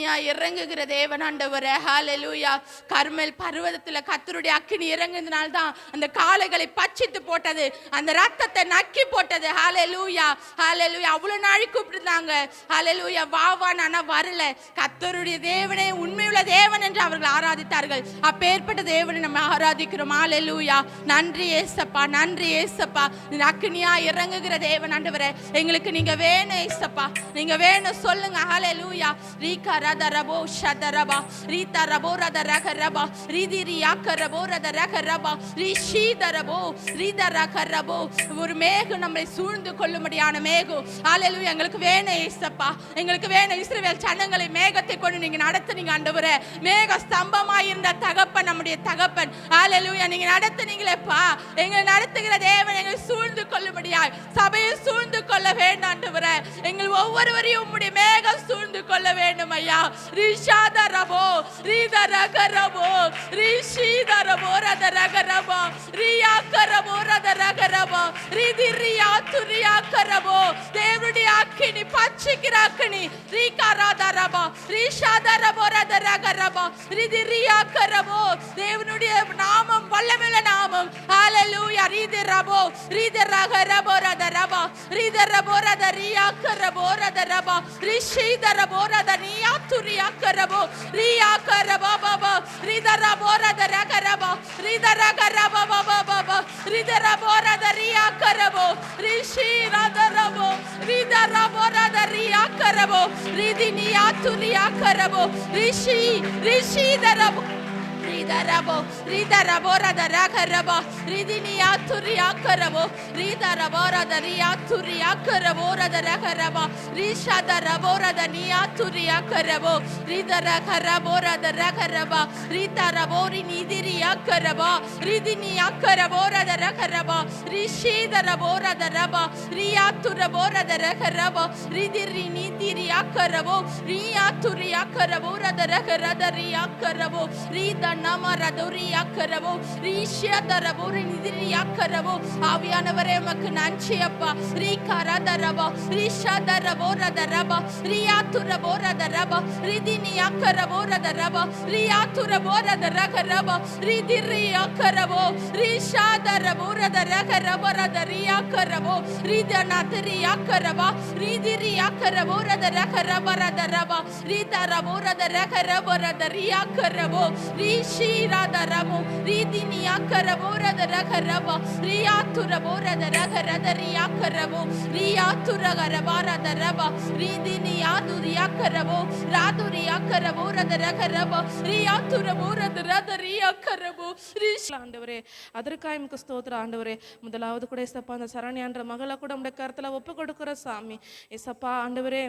அக்கினியா இறங்குகிற தேவன் ஆண்டவரே. ஹalleluya. கர்மெல் பர்வதத்துல கர்த்தருடைய அக்கினி இறங்குனதுனால தான் அந்த காளைகளை பட்சித்து போட்டது, அந்த ரத்தத்தை நக்கி போட்டது. ஹalleluya ஹalleluya. அவ்வளவு நாள் கூப்பிட்டாங்க, ஹalleluya வாவான், ஆனா வரல. கர்த்தருடைய தேவனே உண்மையுள்ள தேவன் என்று அவர்கள் ஆராதித்தார்கள். அப்பேற்பட்ட தேவனை நம்ம ஆராதிக்கிறோம். ஹalleluya. நன்றி ஏசப்பா, நன்றி ஏசப்பா. அக்கினியா இறங்குகிற தேவன் ஆண்டவரே, எங்களுக்கு நீங்க வேணும் ஏசப்பா, நீங்க வேணும் சொல்லுங்க. ஹalleluya. ரீகா ரதரபோ ஷதரபா ரீதா ரபோ ரதரகரபா ரிதிரி யாக்கரபோ ரதரகரபா ரிஷீதரபோ ரிதரகரபோ. ஒரு மேகம் நம்மை சூழ்ந்து கொள்ளும்படியான மேகம். ஹalleluya. எங்களுக்கு வேணும் ஏசப்பா, எங்களுக்கு வேணும். இஸ்ரவேல் ஜனங்களை மேகத்தை கொண்டு நீங்க நடத்துனீங்க ஆண்டவரே. மேக ஸ்தம்பமாய் இருந்த தகப்பன் நம்முடைய தகப்பன். ஹalleluya. நீங்க நடத்துனீங்களேப்பா, எங்களை நடத்துகிற தேவன் எங்களை சூழ்ந்து கொள்ளும்படியாய் சபையை சூழ்ந்து கொள்ள வேண்டும் ஆண்டவரே. எங்கள் ஒவ்வொருவரையும் உம்முடைய மேகம் சூழ்ந்து கொள்ள வேண்டும் ஐயா. ரிஷாதரபோ ரிதரகரபோ ரிஷீதரபோ ரதரகரபோ ரியாக்கரபோ ரதரகரபோ ரிதிரியாத்துரியாக்கரபோ. தேவனுடைய அக்கினி பட்சிக்கிற அக்கினி. ரிகாராதரபோ ரிஷாதரபோ ரதரகரபோ ரிதிரியாக்கரபோ. தேவனுடைய நாமம் வல்லமையுள்ள நாமம். ஹalleluya. ரிதிரபோ ரிதரகரபோ ரதரபோ ரிதரபோ ரதரியாக்கரபோ ரதரபோ ரிஷீதரபோ ரதனியாத்துரியாக்கரபோ ரியாக்கரபோ பாபா ரிதரபோ ரதரகரபோ ரிதரகரபோ பாபா ரிதரபோ ரதரியாக்கரபோ ரிஷீரதரபோ ரிதரபோ ரதரியாக்கரபோ ரிதினியாத்துரியாக்கரபோ ரிஷீதரபோ ரிதரபோ ரிதரபோ ரதரகரபோ ரிதினியாத்துரியாக்கரபோ ரிதரபோ ரதரியாத்துரியாக்கரபோ ரதரகரபோ ரிஷதரபோ ரதனியாத்துரியாக்கரபோ ரிதரகரபோ ரதரகரபோ ரிதரபோ ரினிதிரியாக்கரபோ ரிதினியாக்கரபோ ரதரகரபோ ரிஷீதரபோ ரதரபோ ரியாத்துரபோ ரதரகரபோ ரிதிரினிதிரியாக்கரபோ ரியாத்துரியாக்கரபோ ரதரகரதரியாக்கரபோ ரித நமரதுரியாக்கரபோ ரிஷியதரபோ ரினிதிரியாக்கரபோ. ஆவியானவரே உமக்கு நன்றி அப்பா. ரிகரதரபோ ரிஷதரபோ ரதரபோ ரியாத்துரபோ ரதரபோ ரிதினியாக்கரபோ ரதரபோ ரியாத்துரபோ ரதரகரபோ ரிதிரியாக்கரபோ ரிஷதரபோ ரதரகரபோ ரதரியாக்கரபோ ரிதனதரியாக்கரபோ ரிதிரியாக்கரபோ ரதரகரபோ ரதரபோ ரிதரபோ ரதரகரபோ ரதரியாக்கரபோ ரிஷீரதரபோ ரிதினியாக்கரபோ ரதரகரபோ ரியாத்துரபோ ரதரகரதரியாக்கரபோ ரியாத்துரகரபோ ரதரபோ ரிதினியாதுரியாக்கரபோ ராதுரியாக்கரபோ ரதரகரபோ ரியாத்துரபோ ரதரதரியாக்கரபோ. ஆண்டவரே அதற்காக எமக்கு ஸ்தோத்திரம் ஆண்டவரே. முதலாவது கூட ஏசப்பா அந்த சரண்யான்ற மகளை கூட உடைய கருத்துல ஒப்பு கொடுக்கிற சாமி ஏசப்பா. ஆண்டவரே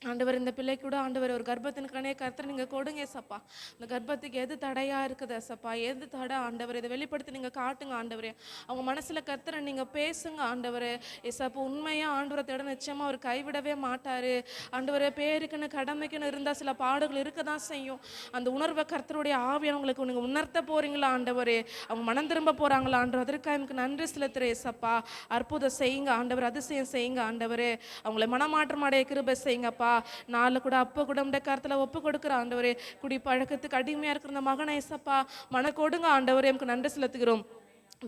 ஆண்டவர் இந்த பிள்ளைக்கு கூட ஆண்டவர் ஒரு கர்ப்பத்தின் கணையை கருத்து நீங்கள் கொடுங்க ஏசப்பா. இந்த கர்ப்பத்துக்கு எது தடையா இருக்குது ஏசப்பா, எது தடை ஆண்டவர், இதை வெளிப்படுத்தி நீங்கள் காட்டுங்க ஆண்டவரே. அவங்க மனசுல கர்த்தரை நீங்கள் பேசுங்க ஆண்டவரே ஏசப்பா. உண்மையா ஆண்டவரை தேட நிச்சயமா அவர் கைவிடவே மாட்டாரு ஆண்டவரே. பேருக்குன்னு கடமைக்குன்னு இருந்தால் சில பாடுகள் இருக்க தான் செய்யும். அந்த உணர்வை கர்த்தருடைய ஆவியானவங்களுக்கு நீங்கள் உணர்த்த போறீங்களா ஆண்டவரே. அவங்க மனம் திரும்ப போறாங்களா ஆண்டவர், அதற்காக எனக்கு நன்றி செலுத்துறேன் ஏசப்பா. அற்புதம் செய்யுங்க ஆண்டவர், அதிசயம் செய்யுங்க ஆண்டவரே. அவங்களை மனமாற்றம் அடைய கிருபை செய்யுங்கப்பா. நாளை கூட அப்போ கூட உடைய கருத்துல ஒப்பு கொடுக்குற ஆண்டவரே. குடி பழக்கத்துக்கு அடிமையா இருக்கிற இந்த மகனை ஏசப்பா மன கொடுங்க ஆண்டவரே. எனக்கு நன்றி செலுத்துகிறோம்.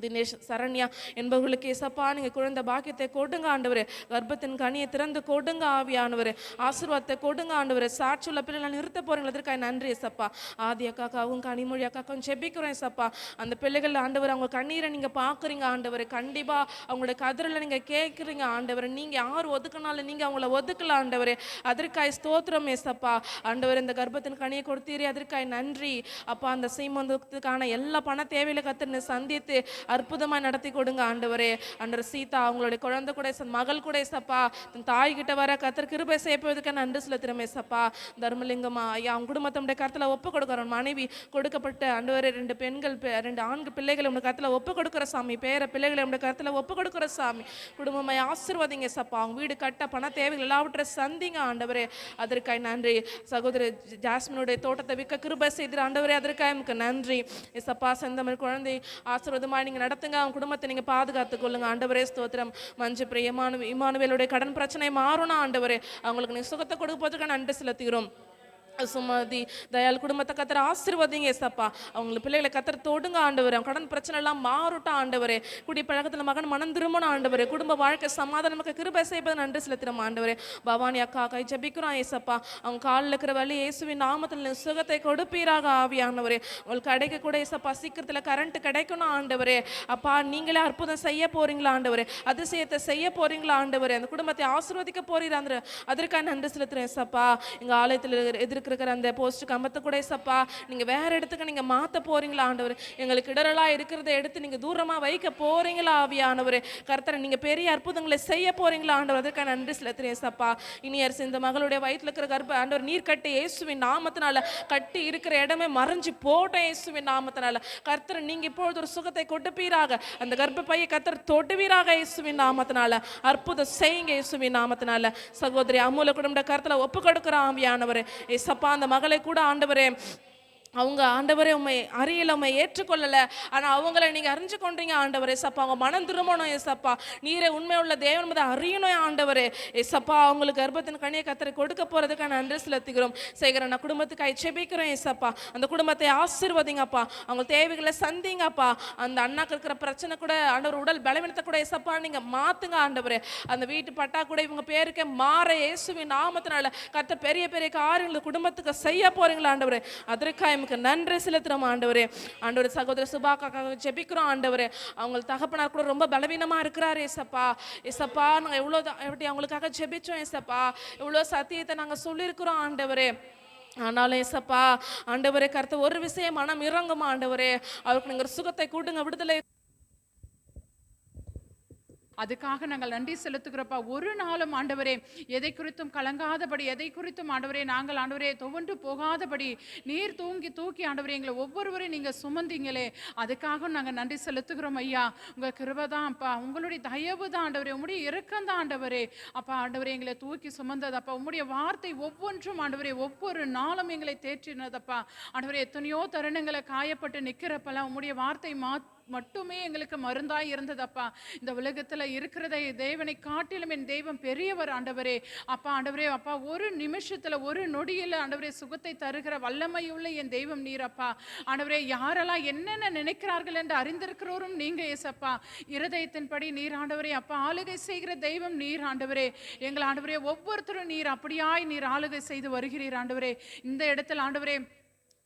தினேஷ் சரண்யா என்பவர்களுக்கு ஏசப்பா நீங்கள் குழந்தை பாக்கியத்தை கொடுங்க ஆண்டவரே. கர்ப்பத்தின் கனியை திறந்து கொடுங்க ஆவியானவரே. ஆசீர்வாதத்தை கொடுங்க ஆண்டவரே. சாட்சியுள்ள பிள்ளைகளை நிறுத்த போறீங்க, அதற்காக நன்றி ஏசப்பா. ஆதி அக்காக்காவும் கனிமொழி அக்காக்காவும் ஜெபிக்கிறோம் ஏசப்பா. அந்த பிள்ளைகள் ஆண்டவர் அவங்க கண்ணீரை நீங்கள் பார்க்குறீங்க ஆண்டவரே. கண்டிப்பாக அவங்களோட கதிரில் நீங்கள் கேட்குறீங்க ஆண்டவரே. நீங்கள் யார் ஒதுக்கினாலும் நீங்கள் அவங்கள ஒதுக்கலாம் ஆண்டவரே. அதற்காக ஸ்தோத்திரம் ஏசப்பா. ஆண்டவர் இந்த கர்ப்பத்தின் கனியை கொடுத்தீரே, அதற்காக நன்றி அப்பா. அந்த சீமந்தத்துக்கான எல்லா பண தேவையில கத்துன்னு சந்தித்து அற்புதமாக நடத்தி கொடுங்க ஆண்டவரே. ஆண்டவர் சீதா அவங்களுடைய குழந்தை கூட மகள் கூட ஏசப்பா தன் தாய் கிட்ட வர கத்தர் கிருபை செய்யப்போவதற்கு நன்றி செலுத்துறோம் ஏசப்பா. தர்மலிங்கம்மா ஐயா அவங்க குடும்பத்தை கருத்துல ஒப்பு கொடுக்குறோம். மனைவி கொடுக்கப்பட்ட ஆண்டவரே 2 பெண்கள் 2 ஆண்கள் பிள்ளைகளை உங்க கருத்துல ஒப்பு கொடுக்குற சாமி. பேர பிள்ளைகளை உங்க கருத்துல ஒப்பு கொடுக்குற சாமி. குடும்பமாய் ஆசீர்வாதிங்க ஏசப்பா. அவங்க வீடு கட்ட பண தேவைகள் எல்லாவற்றையும் சந்திங்க ஆண்டவரே. அதற்காக நன்றி. சகோதரி ஜாஸ்மினுடைய தோட்டத்தை விற்க கிருபை செய்து ஆண்டவரே, அதற்காக எனக்கு நன்றி ஏசப்பா. செந்தமிழ் குழந்தை ஆசீர்வாதமாக நீங்க நடத்துங்க. அவங்க குடும்பத்தை நீங்க பாதுகாத்துக் கொள்ளுங்க ஆண்டவரே. ஸ்தோத்திரம். மஞ்சு இமானுவேலுடைய கடன் பிரச்சனை மாறணும் ஆண்டவரே. அவங்களுக்கு நீ சுகத்தை கொடுப்பதற்கு நன்றி செலுத்துகிறோம். சுமதி தயாள் குடும்பத்தை கத்தர் ஆசீர்வதிங்க ஏசப்பா. அவங்களுக்கு பிள்ளைகளை கத்தர் தொடுங்க ஆண்டவரே. அவங்க கடன் பிரச்சனை எல்லாம் மாறட்டும் ஆண்டவரே. குடி பழக்கத்தில் மகன் மனம் திரும்பணும் ஆண்டவரே. குடும்ப வாழ்க்கை சமாதானம் நமக்கு கிருபை செய்வது நன்றி செலுத்துறோம் ஆண்டவரே. பவானி அக்கா கை ஜபிக்கிறோம் ஏசப்பா. அவங்க காலில் இருக்கிற வலி இயேசுவின் நாமத்தில் சுகத்தை கொடுப்பீராக ஆவியானவரே. உங்களுக்கு கிடைக்க கூட ஏசப்பா சீக்கிரத்தில் கரண்ட் கிடைக்கணும் ஆண்டவரே. அப்பா நீங்களே அற்புதம் செய்ய போறீங்களா ஆண்டவரே, அதிசயத்தை செய்ய போறீங்களா ஆண்டவரே. அந்த குடும்பத்தை ஆசீர்வதிக்க போறீரா அந்த அதற்காக நன்றி செலுத்துறேன் ஏசப்பா. எங்க ஆலயத்தில் எதிர்க்கிற அந்த போஸ்ட் கம்பத்தை கூட ஏசப்பா நீங்க வேற இடத்துக்கு நீங்க மாத்த போறீங்களா ஆண்டவர். எங்களுக்கு இடரலா இருக்கிறத எடுத்து நீங்க தூரமா வைக்க போறீங்களா ஆவியானவரே. கர்த்தரை நீங்க பெரிய அற்புதங்களை செய்ய போறீங்களா ஆண்டவர். அதற்காக நன்றி செலுத்துறேன் ஏசப்பா. இனி அரசு இந்த மகளுடைய வயிற்றுல இருக்கிற கர்ப்ப ஆண்டவர் நீர் கட்டி இயேசுவின் நாமத்தினால கட்டி இருக்கிற இடமே மறைஞ்சு போட்ட இயேசுவின் நாமத்தினால கர்த்தரை நீங்க இப்பொழுது ஒரு சுகத்தை கொடுப்பீராக. அந்த கர்ப்ப பையை கர்த்தர் தொடுவீராக இயேசுவின் நாமத்தினால அற்புதம் செய்யுங்க இயேசுவின் நாமத்தினால. சகோதரி அமூல குடும்ப கர்த்தரை ஒப்பு கொடுக்கிற ஆவியானவரே ஏசப்பா. அந்த மகளை கூட ஆண்டவரே அவங்க ஆண்டவரே உண்மை அறியல, உண்மை ஏற்றுக்கொள்ளலை, ஆனால் அவங்கள நீங்கள் அறிஞ்சு கொண்டீங்க ஆண்டவரே. ஏசப்பா அவங்க மனம் திரும்பணும் ஏசப்பா. நீரே உண்மை உள்ள தேவன் என்பதை அறியணும் ஆண்டவரே. ஏசப்பா அவங்களுக்கு கர்ப்பத்தின் கனியை கத்தரை கொடுக்க போகிறதுக்கான நன்றி செலுத்துகிறோம். சேகரன் குடும்பத்துக்கு செபிக்கிறோம் ஏசப்பா. அந்த குடும்பத்தை ஆசீர்வதிங்கப்பா. அவங்க தேவைகளை சந்திங்கப்பா. அந்த அண்ணாக்கு இருக்கிற பிரச்சனை கூட ஆண்டவர் உடல் பலவீனத்தை கூட ஏசப்பா நீங்கள் மாற்றுங்க ஆண்டவரே. அந்த வீட்டு பட்டா கூட இவங்க பேருக்கே மாற இயேசுவின் நாமத்தினால கர்த்தர் பெரிய பெரிய காரியங்களை குடும்பத்துக்கு செய்ய போறீங்களா ஆண்டவரே. அதற்காக நமக்கு நன்றி செலுத்துறோம் ஆண்டவரே. ஆண்டவரே சகோதர சுபாக்காக ஜெபிக்கிறோம் ஆண்டவரே. அவங்க தகப்பனார் கூட ரொம்ப பலவீனமா இருக்கிறாரு ஏசப்பா. ஏசப்பா நாங்கள் எவ்வளோ எப்படி அவங்களுக்காக ஜெபிச்சோம் ஏசப்பா. எவ்வளோ சத்தியத்தை நாங்கள் சொல்லியிருக்கிறோம் ஆண்டவரே. ஆனாலும் ஏசப்பா ஆண்டவரே கர்த்தர் ஒரு விஷயம் மனம் இறங்குமா ஆண்டவரே. அவருக்கு நீங்கள் சுகத்தை கூட்டுங்க, விடுதலை. அதுக்காக நாங்கள் நன்றி செலுத்துகிறப்பா. ஒரு நாளும் ஆண்டவரே எதை குறித்தும் கலங்காதபடி, எதை குறித்தும் ஆண்டவரே நாங்கள் ஆண்டவரே துவண்டு போகாதபடி நீர் தூக்கி ஆண்டவரே எங்களை ஒவ்வொருவரையும் நீங்கள் சுமந்தீங்களே, அதுக்காக நாங்கள் நன்றி செலுத்துகிறோம் ஐயா. உங்கள் கிருபை தான் அப்பா, உங்களுடைய தயவு தான் ஆண்டவரே, உங்களுடைய இரக்கம் தான் ஆண்டவரே. அப்பா ஆண்டவரே எங்களை தூக்கி சுமந்தது அப்பா. உங்களுடைய வார்த்தை ஒவ்வொன்றும் ஆண்டவரே ஒவ்வொரு நாளும் எங்களை தேற்றினதப்பா. ஆண்டவரே எத்தனையோ தருணங்களை காயப்பட்டு நிற்கிறப்பெல்லாம் உங்களுடைய வார்த்தை மட்டுமே எங்களுக்கு மருந்தாய் இருந்ததப்பா. இந்த உலகத்துல இருக்கிறதை தேவனை காட்டிலும் என் தெய்வம் பெரியவர் ஆண்டவரே. அப்பா ஆண்டவரே அப்பா ஒரு நிமிஷத்துல ஒரு நொடியில் ஆண்டவரே சுகத்தை தருகிற வல்லமையுள்ள என் தெய்வம் நீரப்பா. ஆண்டவரே யாரெல்லாம் என்னென்ன நினைக்கிறார்கள் என்று அறிந்திருக்கிறோரும் நீங்க ஏசப்பா. இருதயத்தின்படி நீர் ஆண்டவரே அப்பா ஆளுகை செய்கிற தெய்வம் நீர் ஆண்டவரே. எங்கள் ஆண்டவரே ஒவ்வொருத்தரும் நீர் அப்படியாய் நீர் ஆளுகை செய்து வருகிறீர் ஆண்டவரே. இந்த இடத்துல ஆண்டவரே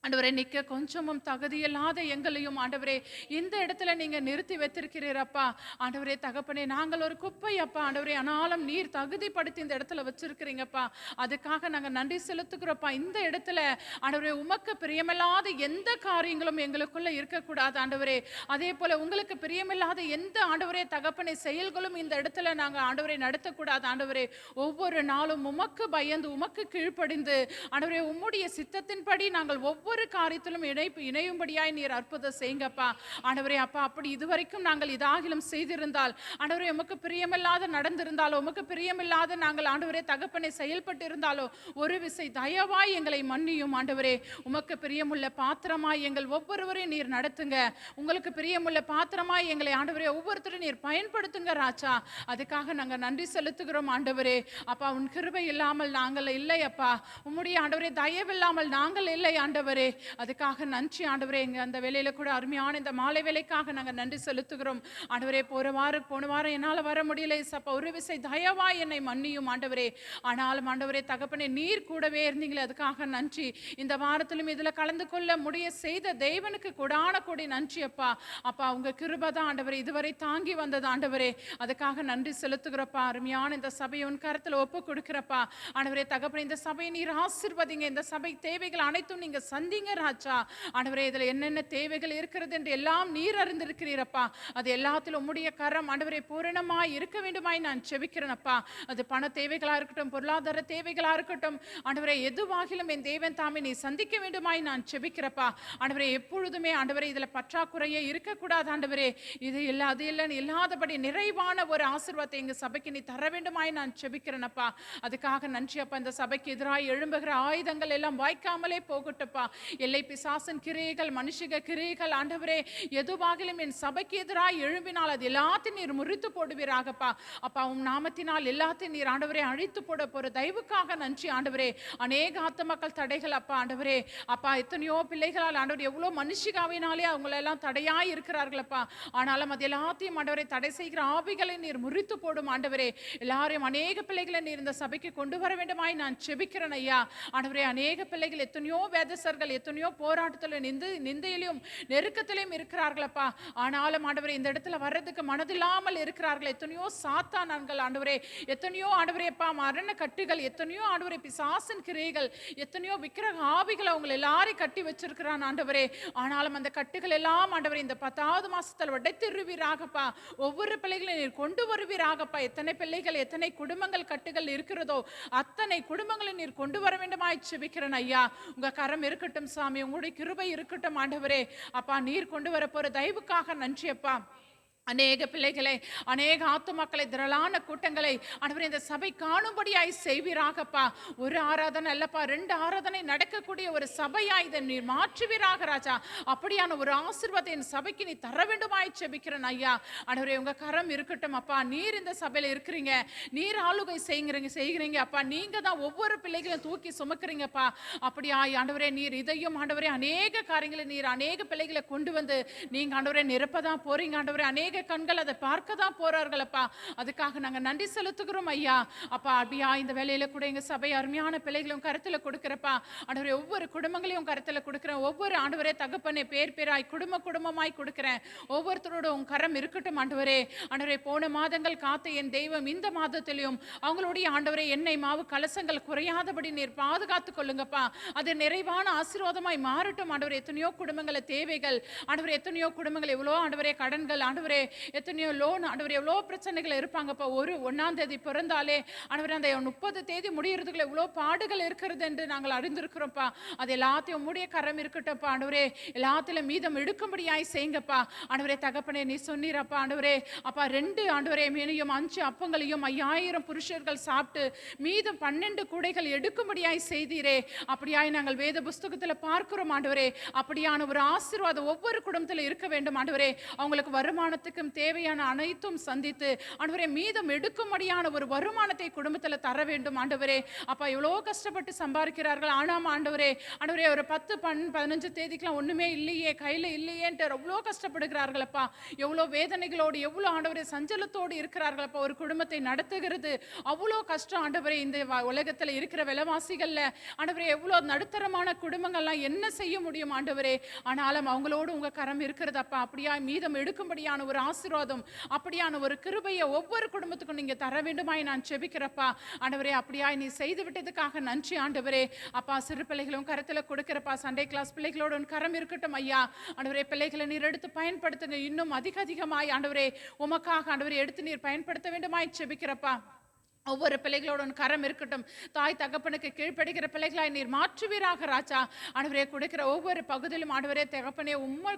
ஆண்டவரே நிற்க கொஞ்சமும் தகுதியில்லாத எங்களையும் ஆண்டவரே இந்த இடத்துல நீங்க நிறுத்தி வைத்திருக்கிறீரப்பா. ஆண்டவரே தகப்பனே நாங்கள் ஒரு குப்பை அப்பா ஆண்டவரே, ஆனாலும் நீர் தகுதிப்படுத்தி இந்த இடத்துல வச்சிருக்கிறீங்கப்பா. அதுக்காக நாங்க நன்றி செலுத்துக்கிறோப்பா. இந்த இடத்துல ஆண்டவரே உமக்கு பிரியமில்லாத எந்த காரியங்களும் எங்களுக்குள்ள இருக்கக்கூடாது ஆண்டவரே. அதே போல உங்களுக்கு பிரியமில்லாத எந்த ஆண்டவரே தகப்பனை செயல்களும் இந்த இடத்துல நாங்க ஆண்டவரை நடத்தக்கூடாது ஆண்டவரே. ஒவ்வொரு நாளும் உமக்கு பயந்து உமக்கு கீழ்ப்படிந்து ஆண்டவரே உம்முடைய சித்தத்தின்படி நாங்கள் ஒவ்வொரு காரியத்திலும் இணையும்படியாய் நீர் அற்புதம் செய்யுங்கப்பா ஆண்டவரே. அப்பா அப்படி இதுவரைக்கும் நாங்கள் இதாகிலும் செய்திருந்தால் ஆண்டவரே உமக்கு பிரியமில்லாத நடந்திருந்தாலோ, உமக்கு பிரியமில்லாத நாங்கள் ஆண்டவரே தகப்பனை செயல்பட்டு இருந்தாலோ ஒரு விசை தயவாய் எங்களை மன்னியும் ஆண்டவரே. உமக்கு பிரியமுள்ள பாத்திரமாய் எங்கள் ஒவ்வொருவரையும் நீர் நடத்துங்க. உங்களுக்கு பிரியமுள்ள பாத்திரமாய் எங்களை ஆண்டவரே ஒவ்வொருத்தரும் நீர் பயன்படுத்துங்க ராஜா. அதுக்காக நாங்கள் நன்றி செலுத்துகிறோம் ஆண்டவரே. அப்பா உன் கிருபை இல்லாமல் நாங்கள் இல்லை அப்பா. உம்முடைய ஆண்டவரே தயவில்லாமல் நாங்கள் இல்லை ஆண்டவரே. அதுக்காக நன்றி ஆண்டவரே. எங்க அந்த வேலையில கூட அருமையான இந்த மாலை வேலைக்காக நாங்கள் நன்றி செலுத்துகிறோம் ஆண்டவரே. போன வாரம் என்னால் வர முடியல ஏசப்பா. ஒரு விசை தயவா என்னை மன்னியும் ஆண்டவரே. ஆனாலும் ஆண்டவரே தகப்பனே நீர் கூடவே இருந்தீங்களே, அதுக்காக நன்றி. இந்த வாரத்திலும் இதுல கலந்து கொள்ள முடிய செய்த தேவனுக்கு கொடான கொடி நன்றி அப்பா. அப்பா உங்க கிருபை தான் ஆண்டவரே இதுவரை தாங்கி வந்தது ஆண்டவரே. அதுக்காக நன்றி செலுத்துகிறப்பா. அருமையான இந்த சபையை உன் கரத்துல ஒப்பு கொடுக்கிறப்பா ஆண்டவரே. தகப்பனே இந்த சபையை நீர் ஆசீர்வதிங்க. இந்த சபை தேவைகள் அனைத்தும் நீங்க சந்திங்க ராஜா. ஆண்டவரே இதுல என்னென்ன தேவைகள் இருக்கிறது என்று எல்லாம் நீர் அறிந்திருக்கிறீரப்பா. அது எல்லாத்திலும் உம்முடைய கரம் ஆண்டவரே பூரணமாய் இருக்க வேண்டுமாய் நான் செபிக்கிறேனப்பா. அது பண தேவைகளா இருக்கட்டும், பொருளாதார தேவைகளா இருக்கட்டும் ஆண்டவரே, எதுவாகிலும் என் தேவன் தாமே நீ சந்திக்க வேண்டுமாய் நான் செபிக்கிறப்பா ஆண்டவரே. எப்பொழுதுமே ஆண்டவரே இதுல பற்றாக்குறையே இருக்கக்கூடாது ஆண்டவரே. இது இல்லை அது இல்லைன்னு இல்லாதபடி நிறைவான ஒரு ஆசீர்வாதத்தை எங்க சபைக்கு நீ தர வேண்டுமாய் நான் செபிக்கிறேனப்பா. அதுக்காக நன்றி அப்பா. இந்த சபைக்கு எதிராக எழும்புகிற ஆயுதங்கள் எல்லாம் வாய்க்காமலே போகட்டுப்பா. எல்லை பிசாசன் கிரியைகள், மனுஷக கிரியைகள் ஆண்டவரே எதுவாகிலும் என் சபைக்கு எதிராக எழும்பினால் அது எல்லாத்தையும் நீர் முறித்து போடுவீராகப்பா. அப்பா உம் நாமத்தினால் எல்லாத்தையும் நீர் ஆண்டவரே அழித்து போட போற தயவுக்காக நன்றி ஆண்டவரே. அநேக ஆத்துமக்கள் தடைகள் அப்பா ஆண்டவரே. அப்பா எத்தனையோ பிள்ளைகளால் ஆண்டவர் எவ்வளோ மனுஷிகாவினாலே அவங்களெல்லாம் தடையாய் இருக்கிறார்களப்பா. ஆனாலும் அது எல்லாத்தையும் ஆண்டவரை தடை செய்கிற ஆவிகளை நீர் முறித்து போடும் ஆண்டவரே. எல்லாரையும் அநேக பிள்ளைகளை நீர் இந்த சபைக்கு கொண்டு வர வேண்டுமாய் நான் செபிக்கிறேன் ஐயா. ஆண்டவரே அநேக பிள்ளைகள் எத்தனையோ வேதசர்கள் எத்தனையோ போராட்டத்திலும் நிந்தையிலும் நெருக்கத்திலும் இருக்கிறார்களப்பா. ஆனாலும் ஆண்டவரே இந்த இடத்துல வர்றதுக்கு மனதில்லாமல் இருக்கிறார்கள். எத்தனையோ சாத்தான்கள் ஆண்டவரே, எத்தனையோ ஆண்டவரே அப்பா மரண கட்டுகள், எத்தனையோ ஆண்டவரே பிசாசின் கிரியைகள், எத்தனையோ விக்கிரக ஆவிகள் அவங்க எல்லாரையும் கட்டி வச்சிருக்கிறான் ஆண்டவரே. ஆனாலும் அந்த கட்டுகள் எல்லாம் ஆண்டவரே இந்த 10வது மாசத்துல உடைத்திருவீராகப்பா. ஒவ்வொரு பிள்ளைகளையும் நீர் கொண்டு வருவீராகப்பா. எத்தனை பிள்ளைகள் எத்தனை குடும்பங்கள் கட்டுகள் இருக்கிறதோ அத்தனை குடும்பங்களை நீர் கொண்டு வர வேண்டுமாய் செபிக்கிறேன் ஐயா. உங்க கரம் இருக்கட்டும் சாமி, உங்களுடைய கிருபை இருக்கட்டும் ஆண்டவரே. அப்பா நீர் கொண்டு வர போற தயவுக்காக நன்றி அப்பா. அநேக பிள்ளைகளை, அநேக ஆத்துமாக்களை, திரளான கூட்டங்களை ஆண்டவரே இந்த சபை காணும்படியாய் செய்வீராகப்பா. ஒரு ஆராதனை அல்லப்பா, 2 ஆராதனை நடக்கக்கூடிய ஒரு சபையாய் இதை நீர் மாற்றுவீராக ராஜா. அப்படியான ஒரு ஆசீர்வாதத்தை என் சபைக்கு நீ தர வேண்டுமாய் செபிக்கிறேன் ஐயா. ஆண்டவரே உங்க கரம் இருக்கட்டும் அப்பா. நீர் இந்த சபையில இருக்கிறீங்க, நீர் ஆளுகை செய்கிறீங்க அப்பா. நீங்க தான் ஒவ்வொரு பிள்ளைகளையும் தூக்கி சுமக்கிறீங்கப்பா. அப்படியாய் ஆண்டவரே நீர் இதையும் ஆண்டவரே அநேக காரியங்களை நீர் அநேக பிள்ளைகளை கொண்டு வந்து நீங்க ஆண்டவரே நிரப்பதான் போறீங்க ஆண்டவரே. அநேக கண்கள் அதை பார்க்க தான் போறார்களப்பா. அதுக்காக நாங்க நன்றி செலுத்துகிறோம் ஐயா. அப்பா அப்படியா இந்த வேலையில கூட எங்க சபை அருமையான பிள்ளைகளையும் கருத்துல கொடுக்கிறப்பா ஆண்டவரே. ஒவ்வொரு குடும்பங்களையும் கருத்துல கொடுக்கிறேன். ஒவ்வொரு ஆண்டவரே தகப்பனே பேர் பேராய் குடும்பமாய் கொடுக்கிறேன். ஒவ்வொருத்தரோட உங்க கரம் இருக்கட்டும் ஆண்டவரே. ஆண்டவரே போன மாதங்கள் காத்த என் தெய்வம் இந்த மாதத்திலையும் அவங்களுடைய ஆண்டவரே எண்ணெய் மாவு கலசங்கள் குறையாதபடி நீர் பாதுகாத்துக் கொள்ளுங்கப்பா. அது நிறைவான ஆசீர்வாதமாய் மாறட்டும் ஆண்டவரே. எத்தனையோ குடும்பங்கள தேவைகள் ஆண்டவரே, எத்தனையோ குடும்பங்கள் எவ்வளோ ஆண்டவரே கடன்கள் ஆண்டவரே, எத்தனையோ லோன் ஆண்டவரே, எவ்வளோ பிரச்சனைகள் இருப்பாங்கப்பா. ஒரு 1ஆம் தேதி பிறந்தாலே ஆண்டவரே அந்த 30 தேதி முடியறதுக்குள்ள எவ்வளோ பாடுகள் இருக்கிறது என்று நாங்கள் அறிந்திருக்கிறோம்ப்பா. அது எல்லாத்தையும் உம்முடைய கரம் இருக்கட்டும்ப்பா ஆண்டவரே. எல்லாத்திலும் மீதம் எடுக்கும்படியாய் செய்யுங்கப்பா ஆண்டவரே. தகப்பனே நீ சொன்னீரப்பா ஆண்டவரே. அப்பா 2 ஆண்டவரே மீனையும் 5 அப்பங்களையும் 5000 புருஷர்கள் சாப்பிட்டு மீதம் 12 கூடைகள் எடுக்கும்படியாய் செய்தீரே. அப்படியாய் நாங்கள் வேத புஸ்தகத்தில் பார்க்கிறோம் ஆண்டவரே. அப்படியான ஒரு ஆசீர்வாதம் ஒவ்வொரு குடும்பத்தில் இருக்க வேண்டும் ஆண்டவரே. அவங்களுக்கு வருமானத்துக்கு தேவையான அனைத்தும் சந்தித்து ஆண்டவரே மீதம் எடுக்கும்படியான ஒரு வருமானத்தை குடும்பத்தில் தர வேண்டும் ஆண்டவரே. அப்பா எவ்வளோ கஷ்டப்பட்டு சம்பாதிக்கிறார்கள். ஆனாம் ஆண்டவரே ஆண்டவரே ஒரு 10, 15 தேதிக்கெல்லாம் ஒண்ணுமே இல்லையே, கையில இல்லையேன்ட்டு எவ்வளோ கஷ்டப்படுகிறார்களப்பா. எவ்வளோ வேதனைகளோடு, எவ்வளோ ஆண்டவரே சஞ்சலத்தோடு இருக்கிறார்களப்பா. ஒரு குடும்பத்தை நடத்துகிறது அவ்வளோ கஷ்டம் ஆண்டவரே. இந்த உலகத்தில் இருக்கிற விலைவாசிகள்ல ஆண்டவரே எவ்வளோ நடுத்தரமான குடும்பங்கள்லாம் என்ன செய்ய முடியும் ஆண்டவரே. ஆனாலும் அவங்களோடு உங்க கரம் இருக்கிறதப்பா. அப்படியா மீதம் எடுக்கும்படியான ஒரு ஆசீர்வாதம், அப்படியான ஒரு கிருபையை ஒவ்வொரு குடும்பத்துக்கும் நீங்க தர வேண்டுமாய் நான் செபிக்கிறப்பா ஆண்டவரே. அப்படியாய் நீ செய்து விட்டதுக்காக நன்றி ஆண்டவரே. அப்பா சிறு பிள்ளைகளும் கருத்துல கொடுக்கிறப்பா. சண்டே கிளாஸ் பிள்ளைகளோட கரம் இருக்கட்டும் ஐயா ஆண்டவரே. பிள்ளைகளை நீர் எடுத்து பயன்படுத்துங்க. இன்னும் அதிகமாய் ஆண்டவரே உமக்காக ஆண்டவரே எடுத்து நீர் பயன்படுத்த வேண்டுமாய் செபிக்கிறப்பா. ஒவ்வொரு பிள்ளைகளோட கரம் இருக்கட்டும். தாய் தகப்பனுக்கு கீழ்ப்படுகிற பிள்ளைகளாய் நீர் மாற்றுவீராக ராஜா ஆண்டவரே. கொடுக்கிற ஒவ்வொரு பகுதியிலும் ஆண்டவரே தகப்பனே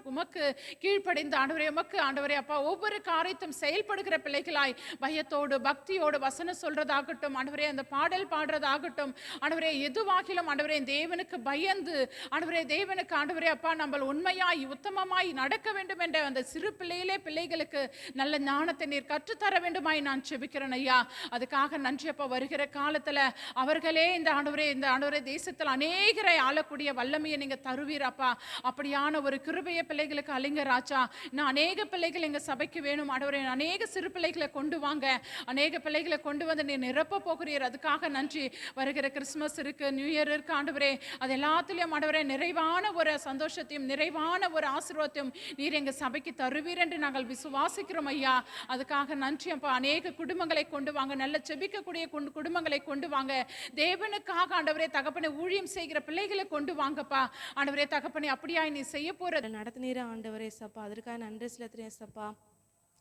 உமக்கு கீழ்ப்படிந்து ஆண்டவரே உமக்கு ஆண்டவரே அப்பா ஒவ்வொரு காரியத்தும் செயல்படுகிற பிள்ளைகளாய் பயத்தோடு பக்தியோடு வசனம் சொல்றதாகட்டும் ஆண்டவரே, அந்த பாடல் பாடுறதாகட்டும் ஆண்டவரே, எதுவாகிலும் ஆண்டவரே தேவனுக்கு பயந்து ஆண்டவரே தேவனுக்கு ஆண்டவரே அப்பா நம்ம உண்மையாய் உத்தமமாய் நடக்க வேண்டும் என்ற அந்த சிறு பிள்ளைகளுக்கு நல்ல ஞானத்தை நீர் கற்றுத்தர வேண்டுமாய் நான் செபிக்கிறேன் ஐயா. அதுக்காக நன்றி அப்பா. வருகிற காலத்துல அவர்களே இந்த ஆண்டவரே தேசத்தில் அநேகரை ஆளக்கூடிய வல்லமையை நீங்க தருவீரப்பா. அப்படியான ஒரு கிருபைய பிள்ளைகளுக்கு அழிங்க ராஜா. இன்னும் அநேக பிள்ளைகள் எங்க சபைக்கு வேணும் ஆண்டவரே. அநேக சிறு பிள்ளைகளை கொண்டு வாங்க, அநேக பிள்ளைகளை கொண்டு வந்து நீ நிரப்ப போகிறீர். அதுக்காக நன்றி. வருகிற கிறிஸ்துமஸ் இருக்கு, நியூ இயர் இருக்கு ஆண்டவரே. அது எல்லாத்திலையும் ஆண்டவரே நிறைவான ஒரு சந்தோஷத்தையும் நிறைவான ஒரு ஆசீர்வாதத்தையும் நீர் எங்க சபைக்கு தருவீர் என்று நாங்கள் விசுவாசிக்கிறோம் ஐயா. அதுக்காக நன்றி அப்பா. அநேக குடும்பங்களை கொண்டு வாங்க, நல்ல செபிக்கக்கூடிய குடும்பங்களை கொண்டு வாங்க. தேவனுக்காக ஆண்டவரே தகப்பனை ஊழியம் செய்கிற பிள்ளைகளை கொண்டு வாங்கப்பா ஆண்டவரே தகப்பனை. அப்படியா நீ செய்ய போற நடத்தினீர ஆண்டவரே சப்பா. அதற்காக நன்றி செலுத்துறேன் சப்பா.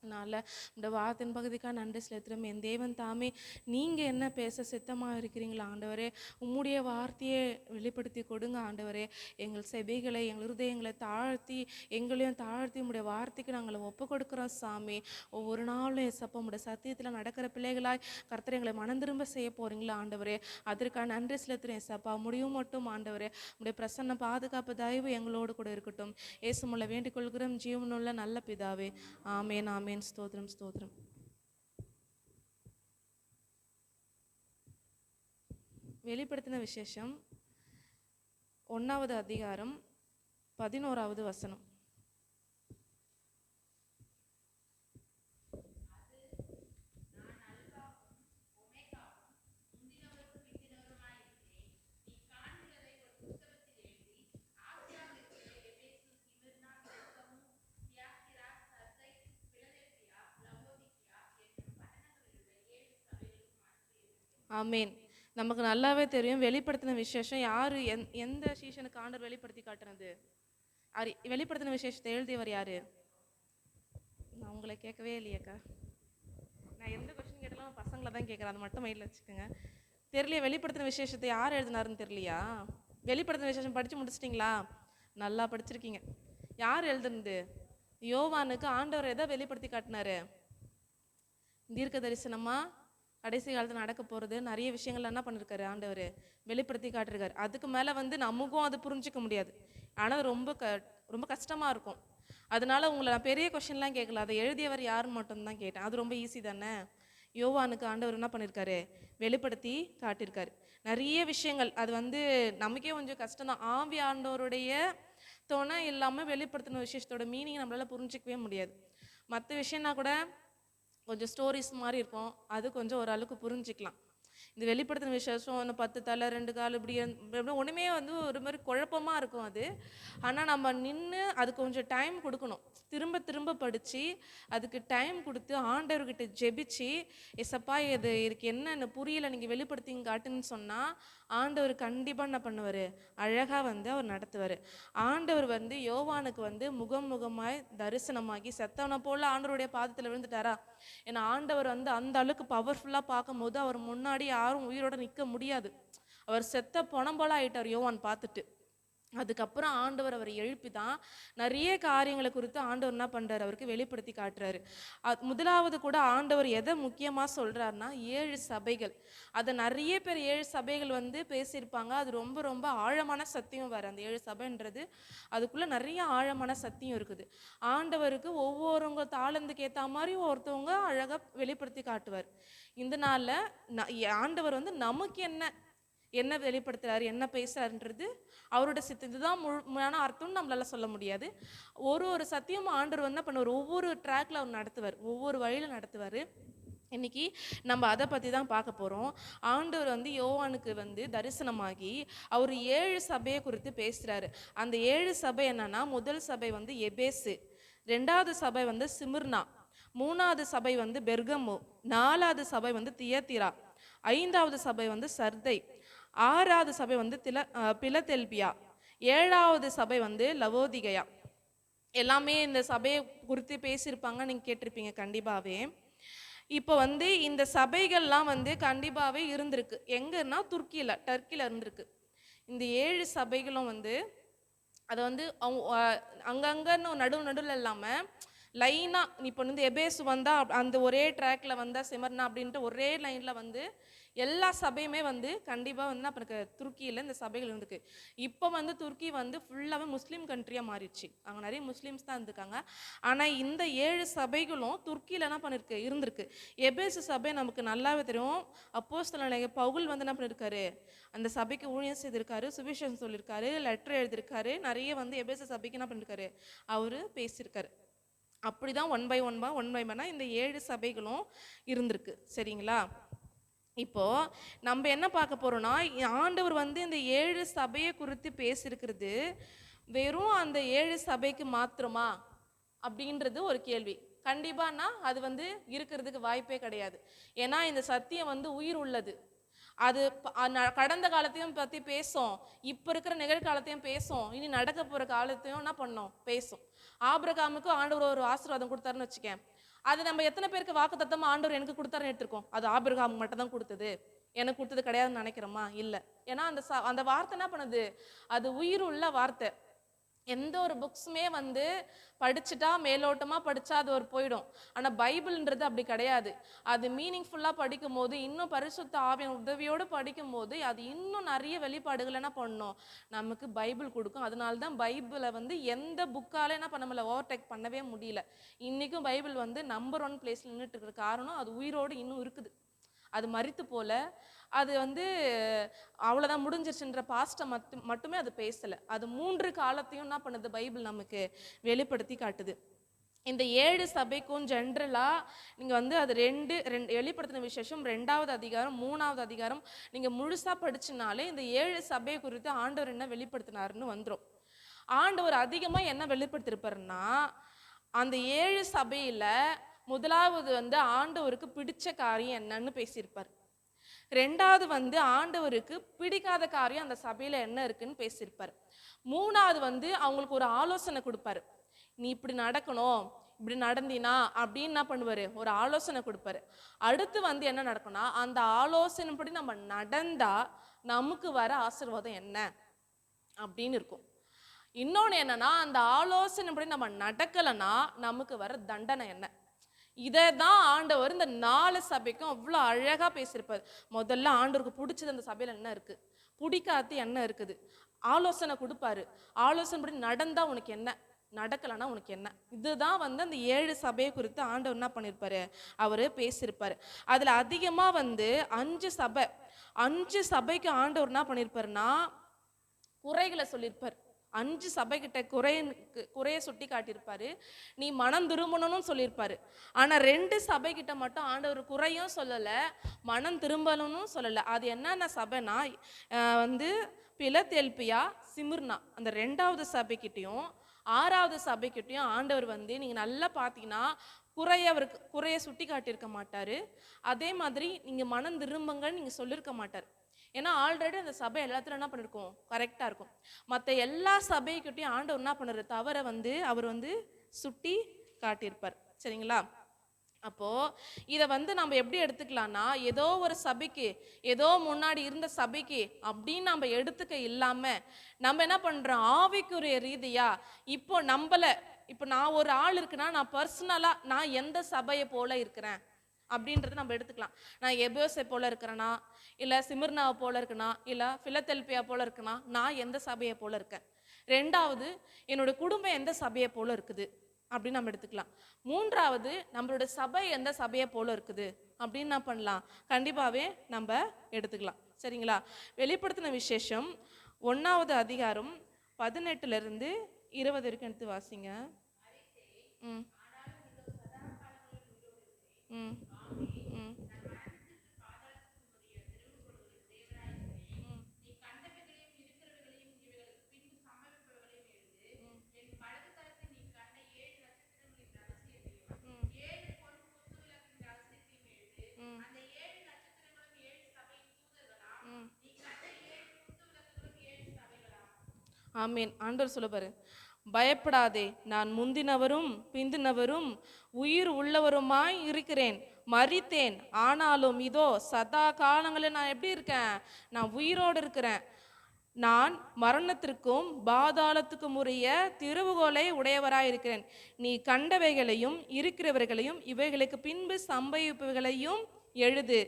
அதனால் இந்த வார்த்தையின் பகுதிக்காக நன்றி செலுத்துகிறோம். என் தேவன் தாமே நீங்கள் என்ன பேச சித்தமாக இருக்கிறீங்களா ஆண்டவரே, உம்முடைய வார்த்தையை வெளிப்படுத்தி கொடுங்க ஆண்டவரே. எங்கள் செபிகளை எங்கள் இருதயங்களை தாழ்த்தி எங்களையும் தாழ்த்தி உம்முடைய வார்த்தைக்கு நாங்கள் ஒப்பு கொடுக்குறோம் சாமி. ஒவ்வொரு நாளும் ஏசப்பா உம்முடைய சத்தியத்தில் நடக்கிற பிள்ளைகளாய் கர்த்தர் எங்களை மனம் திரும்ப செய்ய போகிறீங்களா ஆண்டவரே. அதற்காக நன்றி செலுத்துகிறேன் ஏசப்பா. முடியும் மட்டும் ஆண்டவரே உம்முடைய பிரசன்ன பாதுகாப்பு தயவு எங்களோடு கூட இருக்கட்டும். ஏசுமுள்ள வேண்டிக் கொள்கிறோம் ஜீவனுள்ள நல்ல பிதாவே. ஆமேன் ஆமேன். ஸ்தோத்திரம் ஸ்தோத்திரம். வெளிப்படுத்தின விசேஷம் 1வது அதிகாரம் 11வது வசனம். ஆமேன். நமக்கு நல்லாவே தெரியும் வெளிப்படுத்தின விசேஷம் யாரு, எந்த சீசனுக்கு ஆண்டவர் வெளிப்படுத்தி காட்டுறது? வெளிப்படுத்தின விசேஷத்தை எழுதியவர் யாரு? நான் உங்களை கேட்கவே இல்லையக்கா. நான் எந்த கொஸ்டின் கேட்டாலும் பசங்களை தான் கேட்குறேன், அது மட்டும் மைண்டில் வச்சுக்கோங்க. தெரியலையா வெளிப்படுத்தின விசேஷத்தை யார் எழுதினாருன்னு தெரியலையா? வெளிப்படுத்தின விசேஷம் படித்து முடிச்சிட்டிங்களா? நல்லா படிச்சிருக்கீங்க. யார் எழுதுனது? யோவானுக்கு ஆண்டவர் எதை வெளிப்படுத்தி காட்டினாரு? தீர்க்க தரிசனமா கடைசி காலத்தில் நடக்க போகிறது நிறைய விஷயங்கள் என்ன பண்ணியிருக்காரு ஆண்டவர் வெளிப்படுத்தி காட்டிருக்காரு. அதுக்கு மேலே நமக்கும் அது புரிஞ்சிக்க முடியாது. ஆனால் ரொம்ப கஷ்டமாக இருக்கும். அதனால உங்களை நான் பெரிய கொஷின்லாம் கேட்கல, அதை எழுதியவர் யாருன்னு மட்டும்தான் கேட்டேன். அது ரொம்ப ஈஸி தானே. யோவானுக்கு ஆண்டவர் என்ன பண்ணியிருக்காரு வெளிப்படுத்தி காட்டியிருக்காரு நிறைய விஷயங்கள். அது நமக்கே கொஞ்சம் கஷ்டம்தான். ஆவி ஆண்டவருடைய துணை இல்லாமல் வெளிப்படுத்தின விசேஷத்தோட மீனிங் நம்மளால புரிஞ்சிக்கவே முடியாது. மற்ற விஷயம்னா கூட கொஞ்சம் ஸ்டோரிஸ் மாதிரி இருக்கும், அது கொஞ்சம் ஓரளவுக்கு புரிஞ்சிக்கலாம். இந்த வெளிப்படுத்தின விசேஷம் 10 தலை 2 கால் இப்படி ஒன்றுமே ஒரு மாதிரி குழப்பமாக இருக்கும் அது. ஆனால் நம்ம நின்று அதுக்கு கொஞ்சம் டைம் கொடுக்கணும். திரும்ப திரும்ப படித்து அதுக்கு டைம் கொடுத்து ஆண்டவர்கிட்ட ஜெபிச்சு, எசப்பா இதுக்கு என்னென்ன புரியலை நீங்கள் வெளிப்படுத்தி காட்டுன்னு சொன்னால் ஆண்டவர் கண்டிப்பாக என்ன பண்ணுவார், அழகாக அவர் நடத்துவார். ஆண்டவர் யோவானுக்கு முகமாய் தரிசனமாகி செத்தவனை போல் ஆண்டவருடைய பாதத்தில் விழுந்துட்டாரா? ஏன்னா ஆண்டவர் அந்த அளவுக்கு பவர்ஃபுல்லாக பார்க்கும்போது அவர் முன்னாடி யாரும் உயிரோட நிற்க முடியாது. அவர் செத்த பணம் போல ஆயிட்டார் யோவான் பார்த்துட்டு. அதுக்கப்புறம் ஆண்டவர் அவரை எழுப்பி தான் நிறைய காரியங்களை குறித்து ஆண்டவர் என்ன பண்ணுறாரு, அவருக்கு வெளிப்படுத்தி காட்டுறாரு. முதலாவது கூட ஆண்டவர் எதை முக்கியமாக சொல்கிறாருன்னா 7 சபைகள். அதை நிறைய பேர் 7 சபைகள் பேசியிருப்பாங்க. அது ரொம்ப ரொம்ப ஆழமான சத்தியம் வேறு. அந்த 7 சபைன்றது அதுக்குள்ளே நிறைய ஆழமான சத்தியம் இருக்குது. ஆண்டவருக்கு ஒவ்வொருவங்க தாளந்துக்கு ஏற்ற மாதிரி ஒருத்தவங்க அழகாக வெளிப்படுத்தி காட்டுவார். இந்த நாளில் ஆண்டவர் நமக்கு என்ன வெளிப்படுத்துறாரு, என்ன பேசுறாருன்றது அவரோட சித்தம். இதுதான் முழுமையான அர்த்தம்னு நம்மளால சொல்ல முடியாது. ஒரு சத்தியமும் ஆண்டவர் என்ன பண்ணுவார், ஒவ்வொரு ட்ராக்ல அவர் நடத்துவார், ஒவ்வொரு வழியில நடத்துவார். இன்னைக்கு நம்ம அதை பற்றி தான் பார்க்க போகிறோம். ஆண்டவர் யோவானுக்கு தரிசனமாகி அவர் 7 சபையை குறித்து பேசுகிறாரு. அந்த 7 சபை என்னன்னா, முதல் சபை எபேசு, 2வது சபை சிமிர்னா, 3வது சபை பெர்கமு, 4வது சபை தியத்திரா, 5வது சபை சர்தை, 6வது சபை பிலதெல்பியா, 7வது சபை லவோதிகையா. எல்லாமே இந்த சபையை குறித்து பேசியிருப்பாங்க, நீங்கள் கேட்டிருப்பீங்க கண்டிப்பாகவே. இப்போ இந்த சபைகள்லாம் கண்டிப்பாகவே இருந்திருக்கு. எங்கன்னா டர்க்கியில் இருந்திருக்கு. இந்த 7 சபைகளும் அதை அங்கங்கன்னு நடுவில் இல்லாமல் லைனாக இப்போ எபேசு வந்தால் அந்த ஒரே ட்ராக்ல சிமர்னா அப்படின்ட்டு ஒரே லைனில் எல்லா சபையுமே கண்டிப்பாக அப்புறம் துருக்கியில் இந்த சபைகள் இருந்துருக்கு. இப்போ துருக்கி ஃபுல்லாகவே முஸ்லீம் கண்ட்ரியாக மாறிடுச்சு. அங்கே நிறைய முஸ்லீம்ஸ் தான் இருந்துக்காங்க. ஆனால் இந்த 7 சபைகளும் துருக்கியில் என்ன பண்ணிருக்கு இருந்திருக்கு. எபேசு சபை நமக்கு நல்லாவே தெரியும். அப்போஸ்தலனாகிய பவுல் என்ன பண்ணியிருக்காரு, அந்த சபைக்கு ஊழியம் செய்திருக்காரு, சுவிசேஷம் சொல்லியிருக்காரு, லெட்டர் எழுதியிருக்காரு. நிறைய எபேசு சபைக்கு என்ன பண்ணியிருக்காரு, அவர் பேசியிருக்காரு. அப்படிதான் ஒன் பை ஒன்னா இந்த 7 சபைகளும் இருந்திருக்கு. சரிங்களா? இப்போ நம்ம என்ன பார்க்க போறோம்னா, ஆண்டவர் இந்த 7 சபையை குறித்து பேசியிருக்கிறது வெறும் அந்த 7 சபைக்கு மாத்திரமா அப்படின்றது ஒரு கேள்வி. கண்டிப்பானா அது இருக்கிறதுக்கு வாய்ப்பே கிடையாது. ஏன்னா இந்த சத்தியம் உயிர் உள்ளது. அது கடந்த காலத்தையும் பற்றி பேசும், இப்போ இருக்கிற நிகழ்காலத்தையும் பேசும், இனி நடக்க போகிற காலத்தையும் என்ன பண்ணோம் பேசும். ஆபிரகாமுக்கு ஆண்டவர் ஒரு ஆசீர்வாதம் கொடுத்தாருன்னு வச்சுக்கேன். அது நம்ம எத்தனை பேருக்கு வாக்குத்தத்தமா ஆண்டவர் எனக்கு கொடுத்தாருன்னு எடுத்திருக்கோம்? அது ஆபிரகாம் மட்டும் தான் கொடுத்தது, எனக்கு கொடுத்தது கிடையாதுன்னு நினைக்கிறோமா? இல்லை. ஏன்னா அந்த வார்த்தை என்ன பண்ணுது, அது உயிர் உள்ள வார்த்தை. எந்த ஒரு புக்ஸுமே வந்து படிச்சுட்டா மேலோட்டமாக படித்தா அது ஒரு போயிடும். ஆனால் பைபிள்ன்றது அப்படி கிடையாது. அது மீனிங்ஃபுல்லாக படிக்கும் போது, இன்னும் பரிசுத்த ஆவியின் உதவியோடு படிக்கும் போது அது இன்னும் நிறைய வெளிப்பாடுகள் என்ன பண்ணணும், நமக்கு பைபிள் கொடுக்கும். அதனால தான் பைபிளை வந்து எந்த புக்கால என்ன பண்ண முடியல, ஓவர்டேக் பண்ணவே முடியல. இன்றைக்கும் பைபிள் வந்து நம்பர் 1 பிளேஸில் நின்றுட்டு இருக்கிற காரணம் அது உயிரோடு இன்னும் இருக்குது. அது மரித்து போல, அது வந்து அவ்வளோதான் முடிஞ்சிருச்சுன்ற பாஸ்ட்டை மட்டுமே அது பேசலை. அது 3 காலத்தையும் என்ன பண்ணுது, பைபிள் நமக்கு வெளிப்படுத்தி காட்டுது. இந்த 7 சபைக்கும் ஜென்ரலாக நீங்கள் வந்து அது ரெண்டு வெளிப்படுத்தின விசேஷம் 2வது அதிகாரம் 3வது அதிகாரம் நீங்கள் முழுசாக படிச்சுனாலே இந்த 7 சபை குறித்து ஆண்டவர் என்ன வெளிப்படுத்தினாருன்னு வந்துடும். ஆண்டவர் அதிகமாக என்ன வெளிப்படுத்திருப்பாருன்னா, அந்த 7 சபையில் முதலாவது வந்து ஆண்டவருக்கு பிடிச்ச காரியம் என்னன்னு பேசியிருப்பார். 2வது வந்து ஆண்டவருக்கு பிடிக்காத காரியம் அந்த சபையில என்ன இருக்குன்னு பேசியிருப்பார். 3வது வந்து அவங்களுக்கு ஒரு ஆலோசனை கொடுப்பாரு, நீ இப்படி நடக்கணும், இப்படி நடந்தினா அப்படின்னு என்ன பண்ணுவாரு, ஒரு ஆலோசனை கொடுப்பாரு. அடுத்து வந்து என்ன நடக்கும்னா, அந்த ஆலோசனைப்படி நம்ம நடந்தா நமக்கு வர ஆசீர்வாதம் என்ன அப்படின்னு இருக்கும். இன்னொன்று என்னன்னா, அந்த ஆலோசனைப்படி நம்ம நடக்கலைன்னா நமக்கு வர தண்டனை என்ன. இதை தான் ஆண்டவர் இந்த 4 சபைக்கும் அவ்வளோ அழகாக பேசியிருப்பார். முதல்ல ஆண்டவருக்கு பிடிச்சது அந்த சபையில் என்ன இருக்குது, பிடிக்காது என்ன இருக்குது, ஆலோசனை கொடுப்பாரு. ஆலோசனைப்படி நடந்தால் உனக்கு என்ன, நடக்கலைன்னா உனக்கு என்ன. இதுதான் வந்து அந்த 7 சபையை குறித்து ஆண்டவர் என்ன பண்ணியிருப்பாரு, அவர் பேசியிருப்பார். அதில் அதிகமாக வந்து 5 சபைக்கு ஆண்டவர் என்ன பண்ணியிருப்பாருன்னா குறைகளை சொல்லியிருப்பார். 5 சபைக்கிட்ட குறைய சுட்டி காட்டியிருப்பாரு. நீ மனம் திரும்பணும்னு சொல்லியிருப்பாரு. ஆனால் 2 சபைக்கிட்ட மட்டும் ஆண்டவர் குறையும் சொல்லலை, மனம் திரும்பணும்னு சொல்லலை. அது என்னென்ன சபைனா வந்து பிலதெல்பியா, சிமிர்னா, அந்த 2வது சபைக்கிட்டையும் 6வது சபைக்கிட்டையும் ஆண்டவர் வந்து நீங்கள் நல்லா பார்த்தீங்கன்னா குறைய சுட்டி காட்டியிருக்க மாட்டார். அதே மாதிரி நீங்கள் மனம் திரும்புங்கன்னு நீங்கள் சொல்லியிருக்க மாட்டார். ஏன்னா ஆல்ரெடி அந்த சபை எல்லாத்துலையும் என்ன பண்ணியிருக்கோம், கரெக்டாக இருக்கும். மற்ற எல்லா சபைக்கிட்டையும் ஆண்டவர் என்ன பண்ணுற தவிர வந்து அவர் வந்து சுட்டி காட்டியிருப்பார். சரிங்களா? அப்போது இதை வந்து நம்ம எப்படி எடுத்துக்கலாம்னா, ஏதோ ஒரு சபைக்கு, ஏதோ முன்னாடி இருந்த சபைக்கு அப்படின்னு நம்ம எடுத்துக்க இல்லாமல் நம்ம என்ன பண்ணுறோம், ஆவிக்குரிய ரீதியாக இப்போ நான் ஒரு ஆள் இருக்குன்னா நான் பர்சனலாக நான் எந்த சபையை போல இருக்கிறேன் அப்படின்றத நம்ம எடுத்துக்கலாம். நான் எபேசை போல இருக்கிறேனா, இல்லை சிமிர்னாவை போல இருக்கேனா, இல்லை பிலதெல்பியா போல இருக்கேனா, நான் எந்த சபையை போல இருக்கேன். 2வது என்னோட குடும்பம் எந்த சபையை போல இருக்குது அப்படின்னு நம்ம எடுத்துக்கலாம். 3வது நம்மளோட சபை எந்த சபையை போல இருக்குது அப்படின்னு என்ன பண்ணலாம், கண்டிப்பாகவே நம்ம எடுத்துக்கலாம். சரிங்களா? வெளிப்படுத்தின விசேஷம் 1வது அதிகாரம் 18 20 வரைக்கும் எடுத்து வாசிங்க. ம் ம் ம் ஆமீன். ஆண்டவர் சொல்ல பாரு, பயப்படாதே, நான் முந்தினவரும் பிந்தினவரும் உயிர் உள்ளவருமாய் இருக்கிறேன். மரித்தேன், ஆனாலும் இதோ சதா காலங்களில் நான் எப்படி இருக்கேன், நான் உயிரோடு இருக்கிறேன். நான் மரணத்திற்கும் பாதாளத்துக்கும் உரிய திறவுகோலை உடையவராய் இருக்கிறேன். நீ கண்டவைகளையும் இருக்கிறவர்களையும் இவைகளுக்கு பின்பு சம்பவிப்பவைகளையும் எழுது.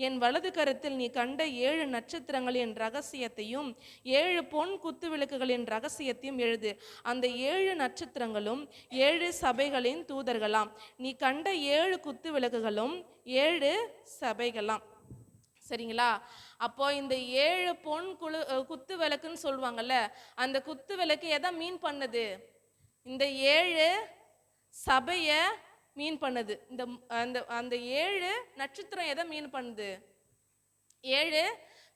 என் வலது கருத்தில் நீ கண்ட 7 நட்சத்திரங்களின் ரகசியத்தையும் 7 பொன் குத்து விளக்குகளின் ரகசியத்தையும் எழுது. அந்த 7 நட்சத்திரங்களும் 7 சபைகளின் தூதர்களாம். நீ கண்ட 7 குத்து விளக்குகளும் 7 சபைகளாம். சரிங்களா? அப்போ இந்த 7 பொன் குத்து விளக்குன்னு சொல்லுவாங்கல்ல, அந்த குத்து விளக்கு எதை மீன் பண்ணுது, இந்த 7 சபையை மீன் பண்ணுது. இந்த அந்த 7 நட்சத்திரம் எதை மீன் பண்ணுது, 7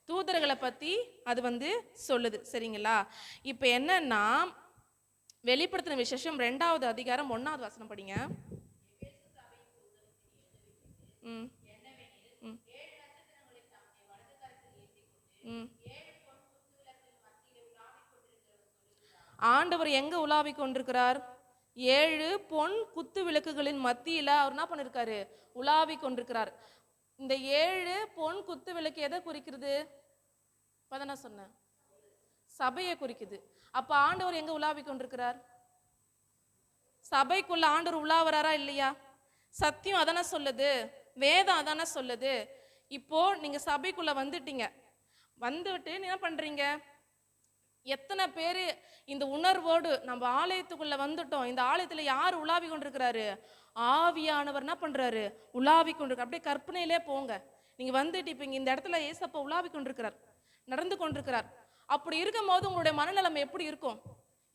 தூதர்களை பற்றி அது வந்து சொல்லுது. சரிங்களா? இப்போ என்னன்னா, வெளிப்படுத்தின விசேஷம் 2வது அதிகாரம் 1வது வசனம் படிங்க. ம் ம் ம் ஆண்டவர் எங்க உலாவிக் கொண்டிருக்கிறார், 7 பொன் குத்து விளக்குகளின் மத்தியில அவர் என்ன பண்ணிருக்காரு? உலாவி கொண்டிருக்கிறார். இந்த 7 பொன் குத்து விளக்கு எதை குறிக்கிறது? இப்பதான் நான் சொன்னேன், சபையை குறிக்குது. அப்ப ஆண்டவர் எங்க உலாவி கொண்டிருக்கிறார்? சபைக்குள்ள ஆண்டவர் உலாவறாரா இல்லையா? சத்தியம் அதானே சொல்லுது, வேதம் அதானே சொல்லுது. இப்போ நீங்க சபைக்குள்ள வந்துட்டீங்க, வந்துட்டு என்ன பண்றீங்க? எத்தனை பேரு இந்த உணர்வோடு நம்ம ஆலயத்துக்குள்ள வந்துட்டோம்? இந்த ஆலயத்துல யார் உலாவி கொண்டிருக்கிறாரு? ஆவியானவர் என்ன பண்றாரு? உலாவி கொண்டிருக்க. அப்படியே கற்பனையிலே போங்க. நீங்க வந்துட்டு இப்ப இந்த இடத்துல ஏசப்பா உலாவி கொண்டிருக்கிறார், நடந்து கொண்டிருக்கிறார். அப்படி இருக்கும் போது உங்களுடைய மனநிலைமை எப்படி இருக்கும்?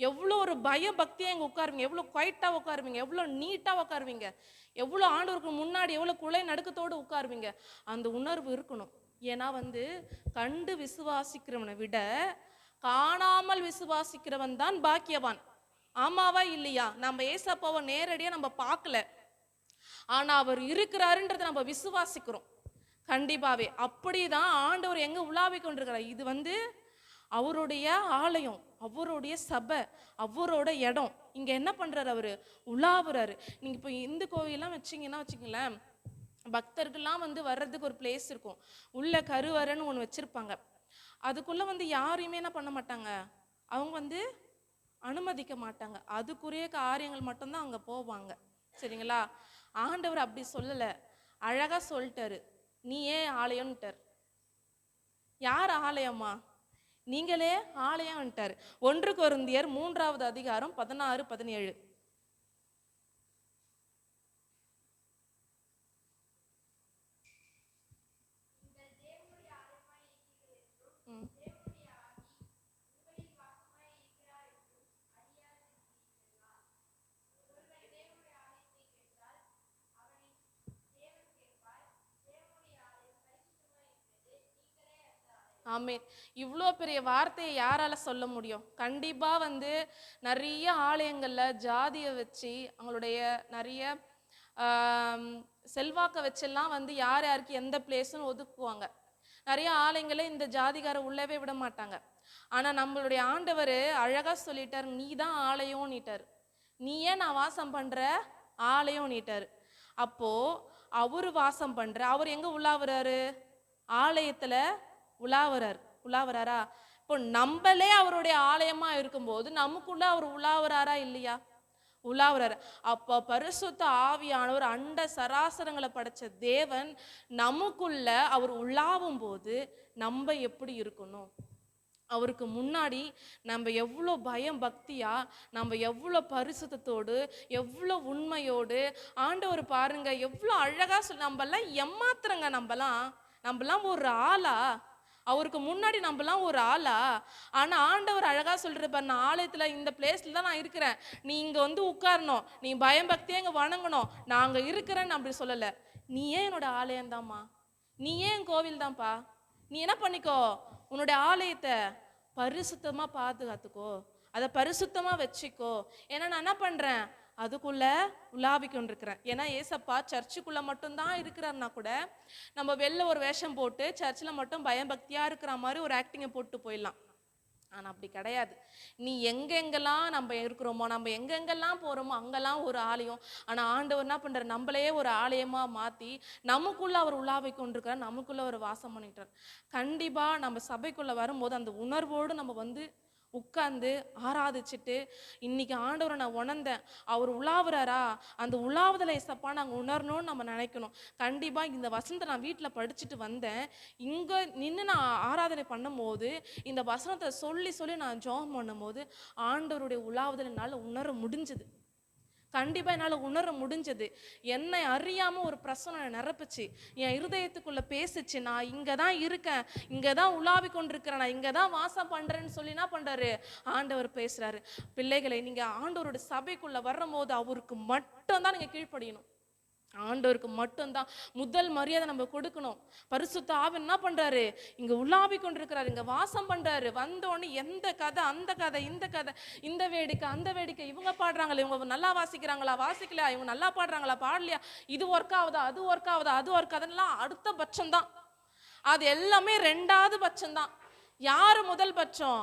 எவ்வளோ ஒரு பய பக்தியா இங்க உட்காருவீங்க, எவ்வளோ குவைட்டா உட்காருவீங்க, எவ்வளோ நீட்டா உட்காருவீங்க, எவ்வளோ ஆண்டவருக்கு முன்னாடி எவ்வளோ குலை நடுக்கத்தோடு உட்காருவீங்க. அந்த உணர்வு இருக்கணும். ஏன்னா கண்டு விசுவாசிக்கிறவனை விட காணாமல் விசுவாசிக்கிறவன் தான் பாக்கியவான். ஆமாவா இல்லையா? நம்ம ஏசப்பாவை நேரடியா நம்ம பார்க்கல, ஆனா அவர் இருக்கிறாருன்றதை நம்ம விசுவாசிக்கிறோம். கண்டிப்பாவே அப்படிதான் ஆண்டவர் எங்க உலாவி கொண்டிருக்கிறார். இது அவருடைய ஆலயம், அவருடைய சபை, அவரோட இடம். இங்க என்ன பண்றாரு? அவரு உலாவுறாரு. நீங்க இப்போ இந்து கோவிலாம் வச்சுங்களேன், பக்தர்கள்லாம் வர்றதுக்கு ஒரு பிளேஸ் இருக்கும், உள்ள கருவறைன்னு ஒன்று வச்சிருப்பாங்க. அதுக்குள்ள யாரையுமே என்ன பண்ண மாட்டாங்க, அவங்க அனுமதிக்க மாட்டாங்க. அதுக்குரிய காரியங்கள் மட்டும்தான் அங்க போவாங்க. சரிங்களா? ஆண்டவர் அப்படி சொல்லல, அழகா சொல்லிட்டாரு, நீ ஏன் ஆலயம்ட்டார். யார் ஆலயமா? நீங்களே ஆலயம்ட்டார். 1 கொரிந்தியர் 3வது அதிகாரம் 16, 17. ஆமே. இவ்வளோ பெரிய வார்த்தையை யாரால சொல்ல முடியும்? கண்டிப்பா நிறைய ஆலயங்கள்ல ஜாதியை வச்சு அவங்களுடைய நிறைய செல்வாக்க வச்செல்லாம் யார் யாருக்கு எந்த பிளேஸ்ன்னு ஒதுக்குவாங்க. நிறைய ஆலயங்களே இந்த ஜாதிகார உள்ளவே விட மாட்டாங்க. ஆனா நம்மளுடைய ஆண்டவர் அழகா சொல்லிட்டார், நீ தான் ஆலயம் நீட்டார். நீயே நான் வாசம் பண்ற ஆலயம் நீட்டார். அப்போ அவரு வாசம் பண்ற, அவர் எங்க உலாவுறாரு? ஆலயத்துல உலாவறாரா? இப்போ நம்மளே அவருடைய ஆலயமா இருக்கும்போது நமக்குள்ள அவர் உலாவறாரா இல்லையா? உலாவறாரு. அப்போ பரிசுத்த ஆவியானவர் அண்ட சராசரங்களை படைச்ச தேவன் நமக்குள்ள அவர் உலாவும் போது நம்ம எப்படி இருக்கணும்? அவருக்கு முன்னாடி நம்ம எவ்வளோ பயம் பக்தியா, நம்ம எவ்வளோ பரிசுத்தத்தோடு, எவ்வளோ உண்மையோடு ஆண்டவர் பாருங்க எவ்வளோ அழகா நம்மலாம் ஏமாத்துறங்க. நம்மலாம் ஒரு ஆளா? அவருக்கு முன்னாடி நம்மலாம் ஒரு ஆளா? ஆனா ஆண்டவர் அழகா சொல்றப்ப, நான் ஆலயத்துல இந்த பிளேஸ்ல தான் நான் இருக்கிறேன், நீ இங்க உட்காரணும், நீ பயம் பக்தியா இங்க வணங்கணும், நான் அங்க இருக்கிறேன்னு அப்படி சொல்லல. நீ ஏன் என்னோட ஆலயம் தான்மா, நீ ஏன் கோவில் தான்ப்பா, நீ என்ன பண்ணிக்கோ, உன்னோட ஆலயத்தை பரிசுத்தமா பாதுகாத்துக்கோ, அதை பரிசுத்தமா வச்சுக்கோ. ஏன்னா நான் என்ன பண்றேன்? அதுக்குள்ள உலாவி கொண்டிருக்கிறேன். ஏன்னா ஏசப்பா சர்ச்சுக்குள்ள மட்டும்தான் இருக்கிறாருன்னா கூட நம்ம வெளில ஒரு வேஷம் போட்டு சர்ச்சில் மட்டும் பயபக்தியா இருக்கிற மாதிரி ஒரு ஆக்டிங்கை போட்டு போயிடலாம். ஆனா அப்படி கிடையாது. நீ எங்கெங்கெல்லாம் நம்ம இருக்கிறோமோ, நம்ம எங்கெங்கெல்லாம் போறோமோ அங்கெல்லாம் ஒரு ஆலயம். ஆனா ஆண்டவர் என்ன பண்றாரு? நம்மளையே ஒரு ஆலயமா மாத்தி நமக்குள்ள அவர் உலாவை கொண்டிருக்கிறார், நமக்குள்ள அவர் வாசம் பண்ணிட்டார். கண்டிப்பா நம்ம சபைக்குள்ள வரும்போது அந்த உணர்வோடு நம்ம உட்கார்ந்து ஆராதிச்சுட்டு, இன்னைக்கு ஆண்டவரை நான் உணர்ந்தேன், அவர் உலாவுறாரா, அந்த உலாவுதலை ஏசப்பா நாங்கள் உணரணும்னு நம்ம நினைக்கணும். கண்டிப்பாக இந்த வசனத்தை நான் வீட்டில் படிச்சுட்டு வந்தேன். இங்கே நின்று நான் ஆராதனை பண்ணும்போது இந்த வசனத்தை சொல்லி சொல்லி நான் ஜெபம் பண்ணும்போது ஆண்டவருடைய உலாவுதலை என்னால் உணர முடிஞ்சுது. கண்டிப்பாக என்னால் உணர முடிஞ்சது. என்னை அறியாமல் ஒரு பிரசனை நிரப்புச்சு, என் இருதயத்துக்குள்ளே பேசுச்சு. நான் இங்கே தான் இருக்கேன், இங்கே தான் உலாவி கொண்டிருக்கிறேன், நான் இங்கே தான் வாசம் பண்ணுறேன்னு சொல்லி என்ன பண்ணுறாரு? ஆண்டவர் பேசுகிறாரு. பிள்ளைகளை, நீங்கள் ஆண்டவரோட சபைக்குள்ளே வரும்போது அவருக்கு மட்டும்தான் நீங்கள் கீழ்ப்படியணும். ஆண்டவருக்கு மட்டும்தான் முதல் மரியாதை நம்ம கொடுக்கணும். பரிசுத்த ஆவி என்ன பண்றாரு? இங்க உலாவி கொண்டிருக்கிறாரு, இங்க வாசம் பண்றாரு. வந்தோடனே எந்த கதை, அந்த கதை, இந்த கதை, இந்த வேடிக்கை, அந்த வேடிக்கை, இவங்க பாடுறாங்களே, இவங்க நல்லா வாசிக்கிறாங்களா, வாசிக்கலையா, இவங்க நல்லா பாடுறாங்களா, பாடலையா, இது ஒர்க் ஆகுதா, அது ஒர்க் ஆகுதா, அது ஒர்க் ஆகுதுலாம் அடுத்த பட்சம்தான். அது எல்லாமே 2வது பட்சம்தான். யாரு முதல் பட்சம்?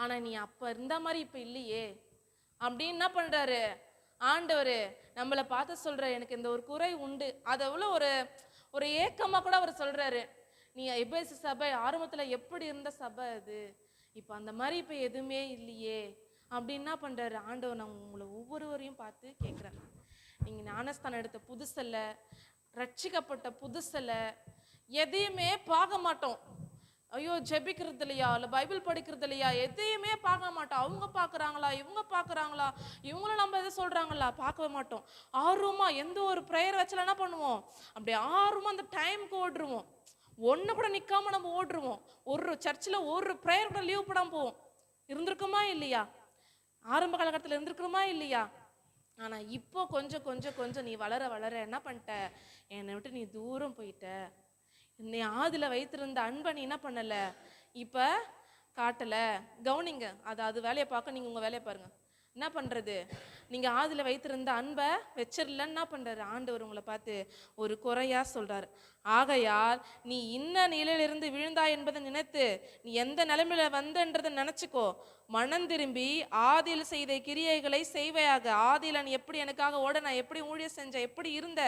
ஆனா நீ அப்ப இருந்த மாதிரி இப்ப இல்லையே அப்படின்னு என்ன பண்றாரு ஆண்டவர் நம்மளை பார்த்து சொல்றாரு, எனக்கு இந்த ஒரு குறை உண்டு. அது அவ்வளோ ஒரு ஒரு ஏக்கமா கூட அவர் சொல்றாரு, நீ எபேசு சபை ஆரம்பத்துல எப்படி இருந்த சபை அது, இப்ப அந்த மாதிரி இப்ப எதுவுமே இல்லையே அப்படின்னு என்ன பண்றாரு ஆண்டவர். நான் உங்களை ஒவ்வொருவரையும் பார்த்து கேட்கிறேன், நீங்க ஞானஸ்தானம் எடுத்த புதுசல்ல, ரட்சிக்கப்பட்ட புதுசல்ல, எதையுமே பார்க்க மாட்டோம். ஐயோ ஜெபிக்கிறது இல்லையா, இல்லை பைபிள் படிக்கிறது இல்லையா, எதையுமே பார்க்க மாட்டோம். அவங்க பார்க்குறாங்களா, இவங்க பார்க்குறாங்களா, இவங்களும் நம்ம எதை சொல்கிறாங்களா பார்க்கவே மாட்டோம். ஆர்வமாக எந்த ஒரு ப்ரேயர் வச்சாலும் என்ன பண்ணுவோம், அப்படி ஆர்வமாக அந்த டைமுக்கு ஓடுருவோம். ஒன்று கூட நிற்காம நம்ம ஓடுருவோம். ஒரு சர்ச்சில் ஒரு ப்ரேயர் கூட லீவ் போடாமல் போவோம். இருந்திருக்குமா இல்லையா? ஆரம்ப காலகட்டத்தில் இருந்திருக்கிறோமா இல்லையா? ஆனால் இப்போ கொஞ்சம் கொஞ்சம் கொஞ்சம் நீ வளர வளர என்ன பண்ணிட்ட, என்னை விட்டு நீ தூரம் போயிட்ட. நீ ஆதில வைத்திருந்த அன்பை நீ என்ன பண்ணல, இப்ப காட்டல. கவனிங்க, அது வேலையை பார்க்க நீங்க உங்க வேலையை பாருங்க. என்ன பண்றது, நீங்க ஆதில வைத்திருந்த அன்பை வச்சிடலன்னு என்ன பண்றாரு ஆண்டவர் உங்களை பார்த்து ஒரு குறையா சொல்றாரு. ஆகையால் நீ இன்ன நிலையிலிருந்து விழுந்தாய் என்பதை நினைத்து நீ எந்த நிலைமையில வந்தன்றதை நினைச்சுக்கோ. மனம் திரும்பி ஆதியில் செய்த கிரியைகளை செய்வையாக. ஆதியில நீ எப்படி எனக்காக ஓட, நான் எப்படி ஊழியம் செஞ்ச, எப்படி இருந்த,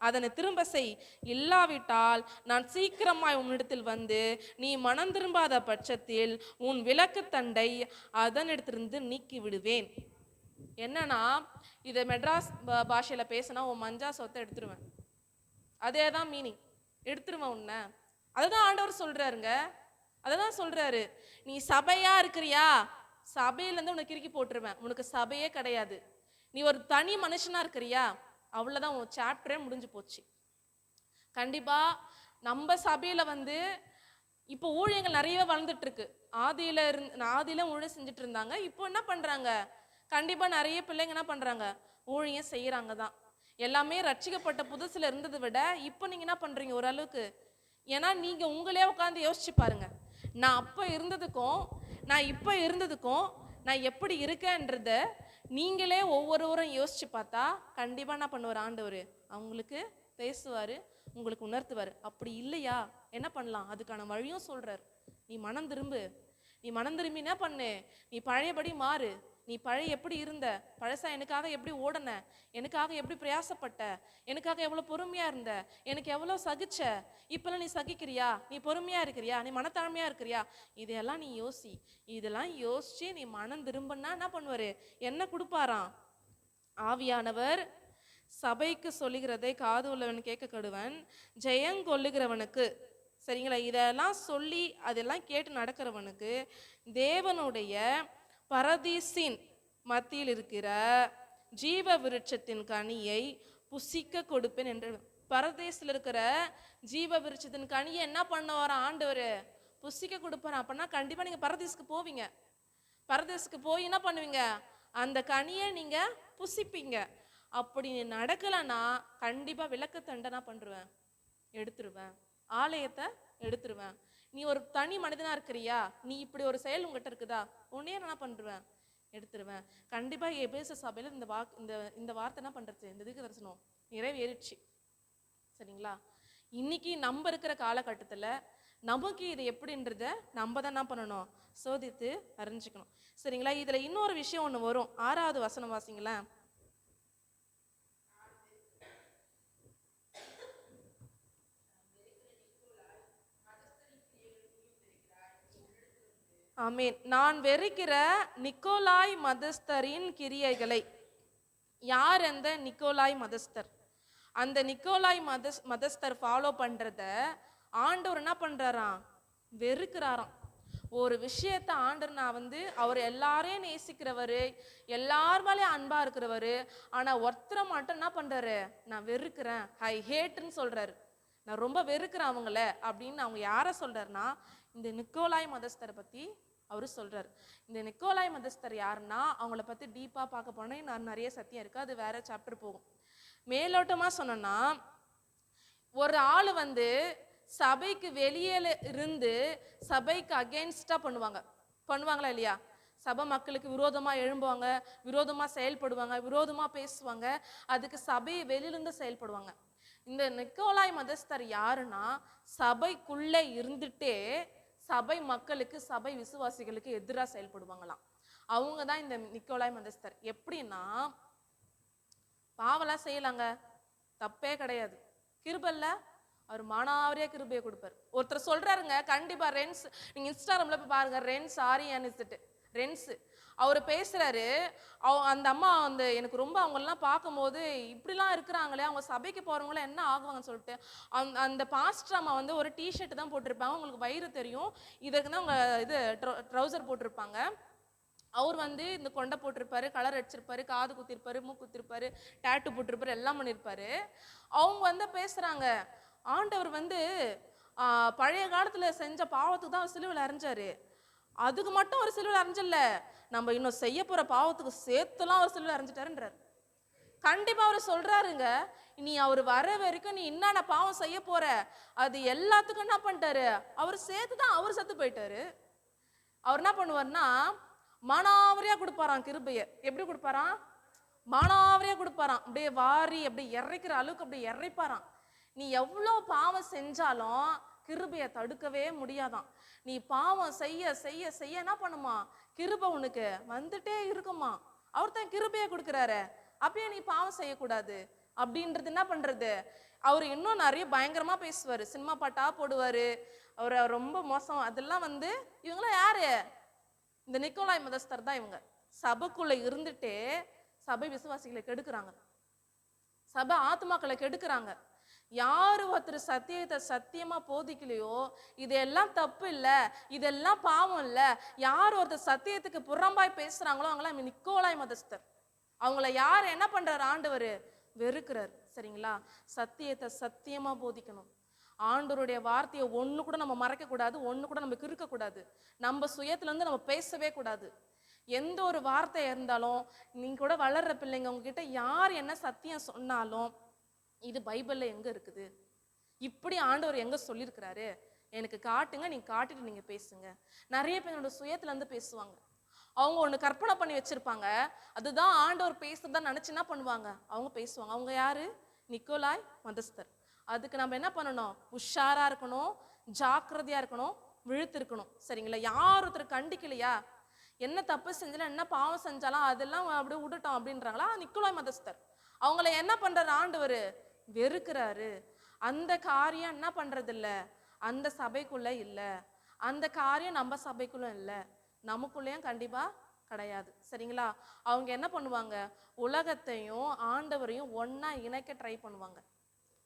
அதனை திரும்ப செய். இல்லாவிட்டால் நான் சீக்கிரமாய் உன்னிடத்தில் வந்து நீ மனம் திரும்பாத பட்சத்தில் உன் விளக்கு தண்டை அதனிடத்திலிருந்து நீக்கி விடுவேன். என்னன்னா, இதை மெட்ராஸ் பாஷையில பேசினா உன் மஞ்சா சொத்தை எடுத்துருவேன். அதே தான் மீனிங், எடுத்துருவேன் உன்னை. அதுதான் ஆண்டவர் சொல்றாருங்க. அததான் சொல்றாரு, நீ சபையா இருக்கிறியா, சபையிலேருந்து உனக்கு கிறுக்கி போட்டுருவேன். உனக்கு சபையே கிடையாது. நீ ஒரு தனி மனுஷனா இருக்கிறியா, அவ்வளோதான், உன் சாப்டரே முடிஞ்சு போச்சு. கண்டிப்பா நம்ம சபையில இப்போ ஊழியங்கள் நிறைய வளர்ந்துட்டு இருக்கு. ஆதியில ஊழியம் செஞ்சுட்டு இருந்தாங்க. இப்போ என்ன பண்றாங்க, கண்டிப்பா நிறைய பிள்ளைங்க என்ன பண்றாங்க, ஊழியம் செய்யறாங்க தான். எல்லாமே ரட்சிக்கப்பட்ட புதுசுல இருந்ததை விட இப்போ நீங்க என்ன பண்றீங்க ஓரளவுக்கு. ஏன்னா நீங்க உங்களே உட்காந்து யோசிச்சு பாருங்க, நான் அப்போ இருந்ததுக்கும் நான் இப்போ இருந்ததுக்கும் நான் எப்படி இருக்கேன்றத நீங்களே ஒவ்வொருவரும் யோசிச்சு பார்த்தா கண்டிப்பா என்ன பண்ணுவார் ஆண்டவர், அவங்களுக்கு பேசுவாரு, உங்களுக்கு உணர்த்துவார். அப்படி இல்லையா என்ன பண்ணலாம், அதுக்கான வழியும் சொல்றார். நீ மனம் திரும்பு, நீ மனம் திரும்பி என்ன பண்ணு, நீ பழையபடி மாறு. நீ பழைய எப்படி இருந்த, பழசா எனக்காக எப்படி ஓடன, எனக்காக எப்படி பிரயாசப்பட்ட, எனக்காக எவ்வளோ பொறுமையா இருந்த, எனக்கு எவ்வளோ சகிச்ச, இப்பெல்லாம் நீ சகிக்கிறியா, நீ பொறுமையா இருக்கிறியா, நீ மனத்தாழ்மையா இருக்கிறியா, இதையெல்லாம் நீ யோசி. இதெல்லாம் யோசிச்சு நீ மனம் திரும்பினா என்ன பண்ணுவாரு, என்ன கொடுப்பாராம் ஆவியானவர். சபைக்கு சொல்லுகிறதை காது உள்ளவன் கேட்க கடுவன், ஜெயங்கொள்ளுகிறவனுக்கு, சரிங்களா, இதெல்லாம் சொல்லி அதெல்லாம் கேட்டு நடக்கிறவனுக்கு தேவனுடைய பரதீசின் மத்தியில் இருக்கிற ஜீவ விருட்சத்தின் கனியை புசிக்க கொடுப்பேன் என்று. பரதேசில் இருக்கிற ஜீவ விருட்சத்தின் கனியை என்ன பண்ண வர ஆண்டவர், புசிக்க கொடுப்பார். அப்படின்னா கண்டிப்பா நீங்க பரதேசுக்கு போவீங்க. பரதேசுக்கு போய் என்ன பண்ணுவீங்க, அந்த கனியை நீங்க புசிப்பீங்க. அப்படி நடக்கலைன்னா கண்டிப்பா விளக்கு தண்டனா பண்ணுருவேன், எடுத்துருவேன், ஆலயத்தை எடுத்துருவேன். நீ ஒரு தனி மனிதனா இருக்கிறியா, நீ இப்படி ஒரு செயல் உங்ககிட்ட இருக்குதா, உடனே என்ன பண்ணுருவேன், எடுத்துருவேன். கண்டிப்பா எபேசு சபையில இந்த வார்த்தை என்ன பண்றது, இந்த தீர்க்க தரிசனம் நிறைவேறிடுச்சு. சரிங்களா, இன்னைக்கு நம்ம இருக்கிற காலகட்டத்துல நமக்கு இது எப்படின்றத நம்ம தான் என்ன பண்ணணும், சோதித்து அறிஞ்சுக்கணும். சரிங்களா, இதுல இன்னொரு விஷயம் ஒண்ணு வரும். 6வது வசனம் வாசிங்களேன். ஆமீன். நான் வெறுக்கிற நிக்கோலாய் மதஸ்தரின் கிரியைகளை. யார் அந்த நிக்கோலாய் மதஸ்தர்? அந்த நிக்கோலாய் மதஸ்தர் ஃபாலோ பண்றத ஆண்டவர் என்ன பண்றாராம், வெறுக்கிறாராம். ஒரு விஷயத்த ஆண்டவர், நான் அவர் எல்லாரையும் நேசிக்கிறவரு, எல்லார் மேலேயும் அன்பா இருக்கிறவரு, ஆனா ஒருத்தரை மட்டும் என்ன பண்றாரு, நான் வெறுக்கிறேன், ஐ ஹேட்னு சொல்றாரு. நான் ரொம்ப வெறுக்கிறேன் அவங்கள அப்படின்னு. அவங்க யாரை சொல்றாருன்னா, இந்த நிக்கோலாய் மதஸ்தரை பத்தி அவரு சொல்றாரு. இந்த நிக்கோலாய் மதஸ்தர் யாருன்னா, அவங்கள பத்தி டீப்பா பார்க்க போனா நான் நிறைய சத்தியம் இருக்கு, அது வேற சாப்டர் போகும். மேலோட்டமா சொன்னா, ஒரு ஆளு சபைக்கு வெளியில இருந்து சபைக்கு அகெயின்ஸ்டா பண்ணுவாங்களா இல்லையா, சபை மக்களுக்கு விரோதமா எழும்புவாங்க, விரோதமா செயல்படுவாங்க, விரோதமா பேசுவாங்க, அதுக்கு சபையை வெளியிலிருந்து செயல்படுவாங்க. இந்த நிக்கோலாய் மதஸ்தர் யாருன்னா, சபைக்குள்ள இருந்துட்டே சபை மக்களுக்கு, சபை விசுவாசிகளுக்கு எதிராக செயல்படுவாங்களாம். அவங்க தான் இந்த நிக்கோலாய் மதஸ்தர். எப்படின்னா, பாவெல்லாம் செய்யலாங்க, தப்பே கிடையாது. கிருபல்ல அவர் மானாவரியா கிருபையை கொடுப்பார். ஒருத்தர் சொல்றாருங்க, கண்டிப்பா ரென்ஸ், நீங்க இன்ஸ்டாகிராம்ல போய் பாருங்க, ரென்ஸ் ஆரியனிஸ்ட் ரென்ஸ் அவர் பேசுறாரு. அந்த அம்மா வந்து எனக்கு ரொம்ப அவங்களெல்லாம் பார்க்கும்போது இப்படிலாம் இருக்கிறாங்களே, அவங்க சபைக்கு போறவங்களாம் என்ன ஆகுவாங்கன்னு சொல்லிட்டு அந்த பாஸ்டர் அம்மா வந்து ஒரு டிஷர்ட் தான் போட்டிருப்பாங்க, உங்களுக்கு வயிறு தெரியும், இதற்கு தான் அவங்க இது ட்ரௌசர் போட்டிருப்பாங்க. அவர் வந்து இந்த கொண்டை போட்டிருப்பாரு, கலர் அடிச்சிருப்பாரு, காது குத்திருப்பாரு, மூக்கு குத்திருப்பாரு, டேட்டு போட்டிருப்பாரு, எல்லாம் பண்ணியிருப்பாரு. அவங்க வந்து பேசுறாங்க, ஆண்டவர் வந்து பழைய காலத்துல செஞ்ச பாவத்துக்கு தான் அவர் சிலுவையில் அரைஞ்சாரு, அதுக்கு மட்டும் அவர் சிலுவையில் அரைஞ்சல, நம்ம இன்னும் செய்ய போற பாவத்துக்கு சேர்த்துலாம் அவர் சிலுவையில் அரைஞ்சிட்டாருன்றார். கண்டிப்பா அவர் சொல்றாருங்க, நீ அவர் வர வரைக்கும் நீ என்னென்ன பாவம் செய்ய போற அது எல்லாத்துக்கும் என்ன பண்ணிட்டாரு, அவர் சேர்த்து தான் அவர் செத்து போயிட்டாரு. அவர் என்ன பண்ணுவார்னா மானாவரியா கொடுப்பாராம் கிருபையை. எப்படி கொடுப்பாராம்? மானாவரியா கொடுப்பாராம். அப்படியே வாரி அப்படியே இறைக்கிற அளவுக்கு அப்படியே இறைப்பாராம். நீ எவ்வளோ பாவம் செஞ்சாலும் கிருபையை தடுக்கவே முடியாதான். நீ பாவம் செய்ய செய்ய செய்ய என்ன பண்ணுமா, கிருபை உனக்கு வந்துட்டே இருக்குமா. அவர் தான் கிருபையை கொடுக்குறாரு, அப்பயே நீ பாவம் செய்யக்கூடாது அப்படின்றது என்ன பண்றது. அவர் இன்னும் நிறைய பயங்கரமா பேசுவார், சினிமா பாட்டா போடுவாரு, அவர் ரொம்ப மோசம். அதெல்லாம் வந்து இவங்களாம் யாரு, இந்த நிக்கோலாய் மதஸ்தர் தான். இவங்க சபைக்குள்ள இருந்துட்டே சபை விசுவாசிகளை கெடுக்கிறாங்க, சபை ஆத்மாக்களை கெடுக்கிறாங்க. யாரு ஒருத்தர் சத்தியத்தை சத்தியமா போதிக்கலையோ, இதெல்லாம் தப்பு இல்ல, இதெல்லாம் பாவம் இல்ல, யார் ஒருத்தர் சத்தியத்துக்கு புறம்பாய் பேசுறாங்களோ அவங்களாம் நிக்கோலாய் மதஸ்தர். அவங்கள யார் என்ன பண்றாரு, ஆண்டவர் வெறுக்கிறார். சரிங்களா? சத்தியத்தை சத்தியமா போதிக்கணும். ஆண்டவருடைய வார்த்தையை ஒன்று கூட நம்ம மறைக்க கூடாது, ஒன்று கூட நமக்கு இருக்கக்கூடாது, நம்ம சுயத்துலேருந்து நம்ம பேசவே கூடாது. எந்த ஒரு வார்த்தை இருந்தாலும் நீங்க கூட வளர்ற பிள்ளைங்க உங்ககிட்ட யார் என்ன சத்தியம் சொன்னாலும் இது பைபிள்ல எங்க இருக்குது, இப்படி ஆண்டவர் எங்க சொல்லியிருக்கிறாரு எனக்கு காட்டுங்க, நீங்க காட்டிட்டு நீங்க பேசுங்க. நிறைய பேரோட சுயத்துல இருந்து பேசுவாங்க, அவங்க ஒண்ணு கற்பனை பண்ணி வச்சிருப்பாங்க, அதுதான் ஆண்டவர் பேசுறதா நினைச்சு என்ன பண்ணுவாங்க, அவங்க பேசுவாங்க. அவங்க யாரு? நிக்கோலாய் மதஸ்தர். அதுக்கு நம்ம என்ன பண்ணணும், உஷாரா இருக்கணும், ஜாக்கிரதையா இருக்கணும், விழுத்து இருக்கணும். சரிங்களா? யார் ஒருத்தர் கண்டிக்கலையா, என்ன தப்பு செஞ்சாலும் என்ன பாவம் செஞ்சாலும் அதெல்லாம் அப்படியே விட்டுட்டோம் அப்படின்றாங்களா, நிக்கோலாய் மதஸ்தர். அவங்கள என்ன பண்றாரு, ஆண்டவர் வெறுக்கிறாரு. அந்த காரியம் என்ன பண்றது இல்ல, அந்த சபைக்குள்ள இல்ல, அந்த காரியம் நம்ம சபைக்குள்ள இல்ல, நமக்குள்ளேயும் கண்டிப்பா கிடையாது. சரிங்களா? அவங்க என்ன பண்ணுவாங்க, உலகத்தையும் ஆண்டவரையும் ஒன்னா இணைக்க ட்ரை பண்ணுவாங்க.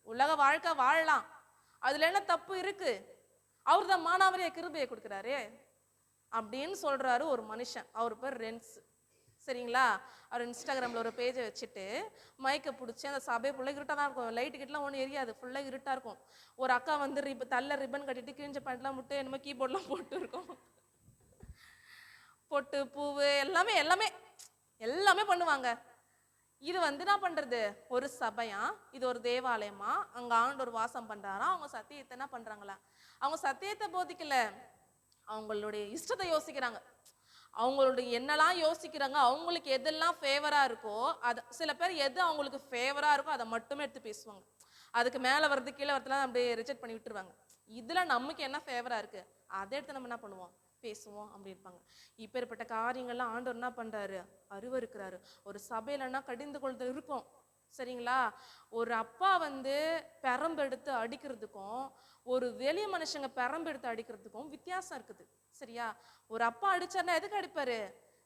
உலக வாழ்க்கை வாழலாம், அதுல என்ன தப்பு இருக்கு, அவர் தான் மானாவரியா கிருபையை கொடுக்குறாரு அப்படின்னு சொல்றாரு ஒரு மனுஷன். அவர் பேர் ரென்ஸ். சரிங்களா? அவர் இன்ஸ்டாகிராமில் ஒரு பேஜை வச்சுட்டு மைக்கை பிடிச்சி அந்த சபை ஃபுல்லாக இருட்டாக தான் இருக்கும், லைட்டு கிட்டலாம் ஒன்றும் எரியாது, ஃபுல்லாக இருட்டாக இருக்கும். ஒரு அக்கா வந்து தள்ள ரிப்பன் கட்டிட்டு கிழிஞ்ச பேண்ட்லாம் விட்டு என்னமோ கீபோர்ட்லாம் போட்டு இருக்கும், பொட்டு பூவு எல்லாமே எல்லாமே எல்லாமே பண்ணுவாங்க. இது வந்து என்ன பண்றது, ஒரு சபையா, இது ஒரு தேவாலயமா, அங்க ஆண்டவர் வாசம் பண்றாரா, அவங்க சத்தியத்தை என்ன பண்றாங்களா, அவங்க சத்தியத்தை போதிக்கல, அவங்களுடைய இஷ்டத்தை யோசிக்கிறாங்க, அவங்களுடைய என்னெல்லாம் யோசிக்கிறாங்க, அவங்களுக்கு எதெல்லாம் ஃபேவரா இருக்கோ அது, சில பேர் எது அவங்களுக்கு ஃபேவரா இருக்கோ அதை மட்டுமே எடுத்து பேசுவாங்க, அதுக்கு மேலே வருது கீழே வரதுலாம் அப்படியே ரிஜெக்ட் பண்ணி விட்டுருவாங்க. இதுல நமக்கு என்ன ஃபேவரா இருக்கு அதை எடுத்து நம்ம என்ன பண்ணுவோம், பேசுவோம் அப்படி இருப்பாங்க. இப்பேற்பட்ட காரியங்கள்லாம் ஆண்டவர் என்ன பண்றாரு, அருவருக்கிறாரு. ஒரு சபையிலன்னா கடிந்து கொள்வது இருக்கும். சரிங்களா? ஒரு அப்பா வந்து பெரம்பெடுத்து அடிக்கிறதுக்கும் ஒரு வெளிய மனுஷங்க பெரம்பெடுத்து அடிக்கிறதுக்கும் வித்தியாசம் இருக்குது. சரியா? ஒரு அப்பா அடிச்சாருன்னா எதுக்கு அடிப்பாரு,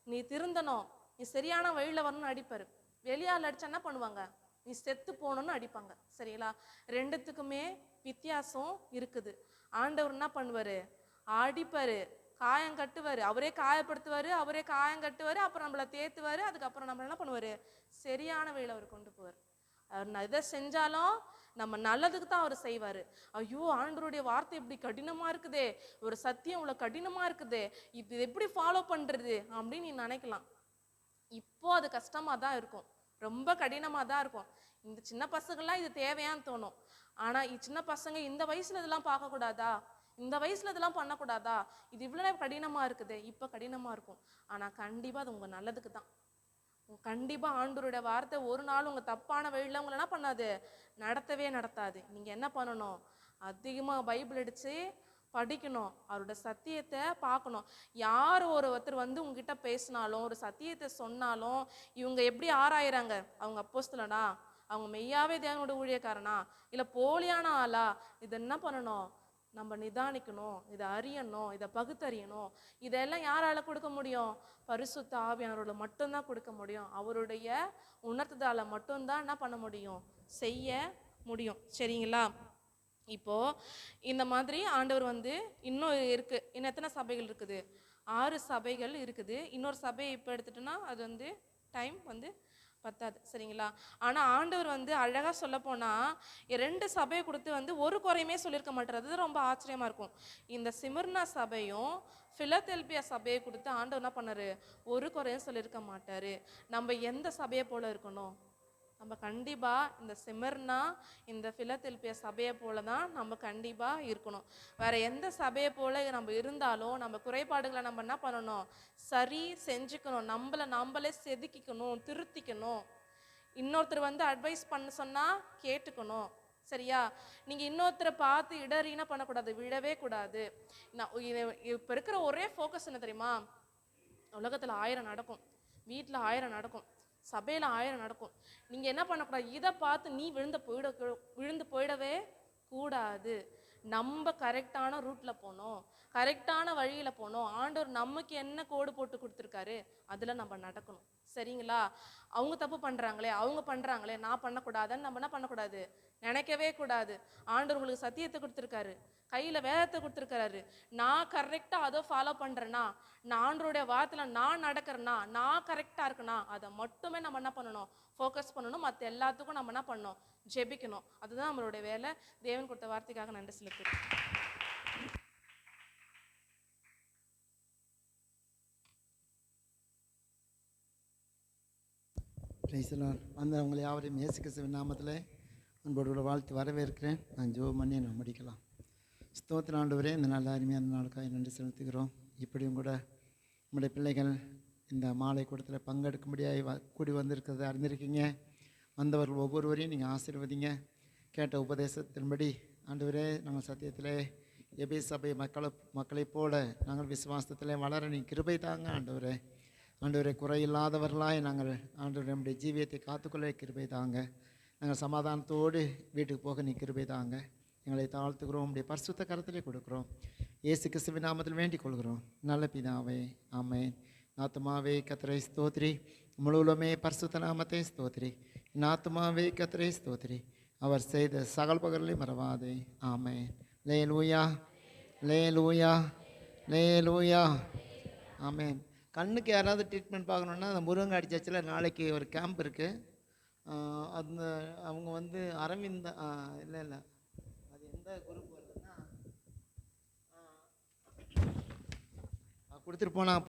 நீ திருந்தணும், நீ சரியான வழியில வரணும்னு அடிப்பாரு. வெளியால் அடிச்சா என்ன பண்ணுவாங்க, நீ செத்து போகணும்னு அடிப்பாங்க. சரிங்களா? ரெண்டுத்துக்குமே வித்தியாசம் இருக்குது. ஆண்டவர் என்ன பண்ணுவாரு, அடிப்பாரு, காயம் கட்டுவாரு, அவரே காயப்படுத்துவாரு, அவரே காயம் கட்டுவாரு, அப்புறம் நம்மளை தேத்துவாரு, அதுக்கப்புறம் நம்ம என்ன பண்ணுவாரு, சரியான வழியில அவர் கொண்டு போவார். அவர் எதை செஞ்சாலும் நம்ம நல்லதுக்கு தான் அவர் செய்வாரு. ஐயோ ஆண்டவருடைய வார்த்தை இப்படி கடினமா இருக்குதே, ஒரு சத்தியம் இவ்வளவு கடினமா இருக்குதே, இது எப்படி ஃபாலோ பண்றது அப்படின்னு நீ நினைக்கலாம். இப்போ அது கஷ்டமா தான் இருக்கும், ரொம்ப கடினமா தான் இருக்கும். இந்த சின்ன பசங்கள்லாம் இது தேவையான்னு தோணும். ஆனா சின்ன பசங்க இந்த வயசுல இதெல்லாம் பார்க்க கூடாதா, இந்த வயசுல இதெல்லாம் பண்ணக்கூடாதா, இது இவ்வளவு கடினமா இருக்குது, இப்ப கடினமா இருக்கும். ஆனா கண்டிப்பா அது உங்க நல்லதுக்கு தான். கண்டிப்பா ஆண்டவருடைய வார்த்தை ஒரு நாள் உங்க தப்பான வழியில உங்களை என்ன பண்ணாது, நடத்தவே நடத்தாது. நீங்க என்ன பண்ணணும், அதிகமா பைபிள் அடிச்சு படிக்கணும், அவரோட சத்தியத்தை பார்க்கணும். யார் ஒருத்தர் வந்து உங்ககிட்ட பேசினாலும் ஒரு சத்தியத்தை சொன்னாலும் இவங்க எப்படி ஆராயிறாங்க, அவங்க அப்போஸ்தலனா, அவங்க மெய்யாவே தேவனோட ஊழியக்காரனா, இல்லை போலியான ஆளா, இது என்ன பண்ணணும், நம்ம நிதானிக்கணும், இதை அறியணும், இதை பகுத்தறியணும். இதெல்லாம் யாரால கொடுக்க முடியும்? பரிசுத்த ஆவியானவரோட மட்டும்தான் கொடுக்க முடியும். அவருடைய உணர்த்துதால மட்டும்தான் என்ன பண்ண முடியும், செய்ய முடியும். சரிங்களா? இப்போ இந்த மாதிரி ஆண்டவர் வந்து இன்னும் இருக்கு. இன்னும் எத்தனை சபைகள் இருக்குது? 6 சபைகள் இருக்குது. இன்னொரு சபையை இப்போ எடுத்துட்டோன்னா அது வந்து டைம் வந்து பத்தாது. சரிங்களா? ஆனால் ஆண்டவர் வந்து அழகாக சொல்ல போனால் 2 சபையை கொடுத்து வந்து ஒரு குறையுமே சொல்லியிருக்க மாட்டார். அது ரொம்ப ஆச்சரியமாக இருக்கும். இந்த சிமிர்னா சபையும் பிலதெல்பியா சபையை கொடுத்து ஆண்டவர் என்ன பண்ணாரு, ஒரு குறையும் சொல்லியிருக்க மாட்டார். நம்ம எந்த சபையை போல இருக்கணும்? நம்ம கண்டிப்பாக இந்த சிமிர்னா இந்த பிலதெல்பியா சபையை போல தான் நம்ம கண்டிப்பாக இருக்கணும். வேற எந்த சபையை போல நம்ம இருந்தாலும் நம்ம குறைபாடுகளை நம்ம என்ன பண்ணணும், சரி செஞ்சுக்கணும். நம்மளே செதுக்கிக்கணும், திருத்திக்கணும். இன்னொருத்தர் வந்து அட்வைஸ் பண்ண சொன்னால் கேட்டுக்கணும். சரியா? நீங்கள் இன்னொருத்தரை பார்த்து இடறீனா பண்ணக்கூடாது, விடவே கூடாது. இப்போ இருக்கிற ஒரே ஃபோக்கஸ் என்ன தெரியுமா? உலகத்தில் 1000 நடக்கும், வீட்டில் 1000 நடக்கும், சபையில் 1000 நடக்கும். நீங்கள் என்ன பண்ணக்கூடாது, இதை பார்த்து நீ விழுந்து போயிடவே கூடாது. நம்ம கரெக்டான ரூட்டில் போகணும், கரெக்டான வழியில் போகணும். ஆண்டவர் நமக்கு என்ன கோடு போட்டு கொடுத்துருக்காரு அதில் நம்ம நடக்கணும். சரிங்களா? அவங்க தப்பு பண்ணுறாங்களே நான் பண்ணக்கூடாதுன்னு நம்ம என்ன பண்ணக்கூடாது, நினைக்கவே கூடாது. ஆண்டவர் உங்களுக்கு சத்தியத்தை கொடுத்துருக்காரு, கையில் வேதத்தை கொடுத்துருக்காரு. நான் கரெக்டாக அதை ஃபாலோ பண்ணுறேன்னா, நான் ஆண்டவருடைய வார்த்தையில் நான் நடக்கிறேன்னா, நான் கரெக்டாக இருக்கேனா, அதை மட்டுமே நம்ம என்ன பண்ணணும், ஃபோக்கஸ் பண்ணணும். மற்ற எல்லாத்துக்கும் நம்ம என்ன பண்ணணும், ஜெபிக்கணும். அதுதான் நம்மளுடைய வேலை. தேவன் கொடுத்த வார்த்தைக்காக நன்றி செலுத்துறேன். அந்த உங்களை யாவரையும் இயேசு கிறிஸ்துவின் நாமத்தில் அன்போடு வாழ்த்து வரவேற்கிறேன். நான் ஜெபம் பண்ணி நான் முடிக்கலாம். ஸ்தோத்திரம் ஆண்டவரே, இந்த நல்ல அருமையான நாளுக்காக நன்றி செலுத்துகிறோம். இப்படியும் கூட நம்முடைய பிள்ளைகள் இந்த மாலை கூட்டத்தில் பங்கெடுக்கும்படியாக கூடி வந்திருக்கிறத அறிந்திருக்கீங்க. வந்தவர்கள் ஒவ்வொருவரையும் நீங்கள் ஆசீர்வதிங்க. கேட்ட உபதேசத்தின்படி ஆண்டவரே, நாங்கள் சத்தியத்திலே எபே சபை மக்களைப் போல நாங்கள் விசுவாசத்திலே வளர நீ கிருபை தாங்க ஆண்டவரே. ஆண்டவரே, குறையில்லாதவர்களாய் நாங்கள் ஆண்டவரே நம்முடைய ஜீவியத்தை காத்துக்கொள்ள கிருபை தாங்க. நாங்கள் சமாதானத்தோடு வீட்டுக்கு போக நீ கிருபை தாங்க. எங்களை தாழ்த்துக்கிறோம், உம்முடைய பரிசுத்த கரத்திலே கொடுக்குறோம். இயேசு கிறிஸ்துவின் நாமத்தில் வேண்டிக் கொள்கிறோம் நல்ல பிதாவே, ஆமென். ஆத்துமாவே கர்த்தரை ஸ்தோத்திரி, முழுவலுமே பரிசுத்த நாமத்தை ஸ்தோத்திரி. ஆத்துமாவே கர்த்தரை ஸ்தோத்திரி, அவர் செய்த சகல பகலையும் மறவாதே. ஆமென். லேலூயா, லேலூயா, லேலூயா. ஆமென். கண்ணுக்கு யாராவது ட்ரீட்மெண்ட் பார்க்கணுன்னா அந்த முருங்கை அடிச்சாச்சில் நாளைக்கு ஒரு கேம்ப் இருக்குது. அந்த அவங்க வந்து அரவிந்த் இல்லை அது எந்த குரூப் வருதுன்னா கொடுத்துட்டு போனால்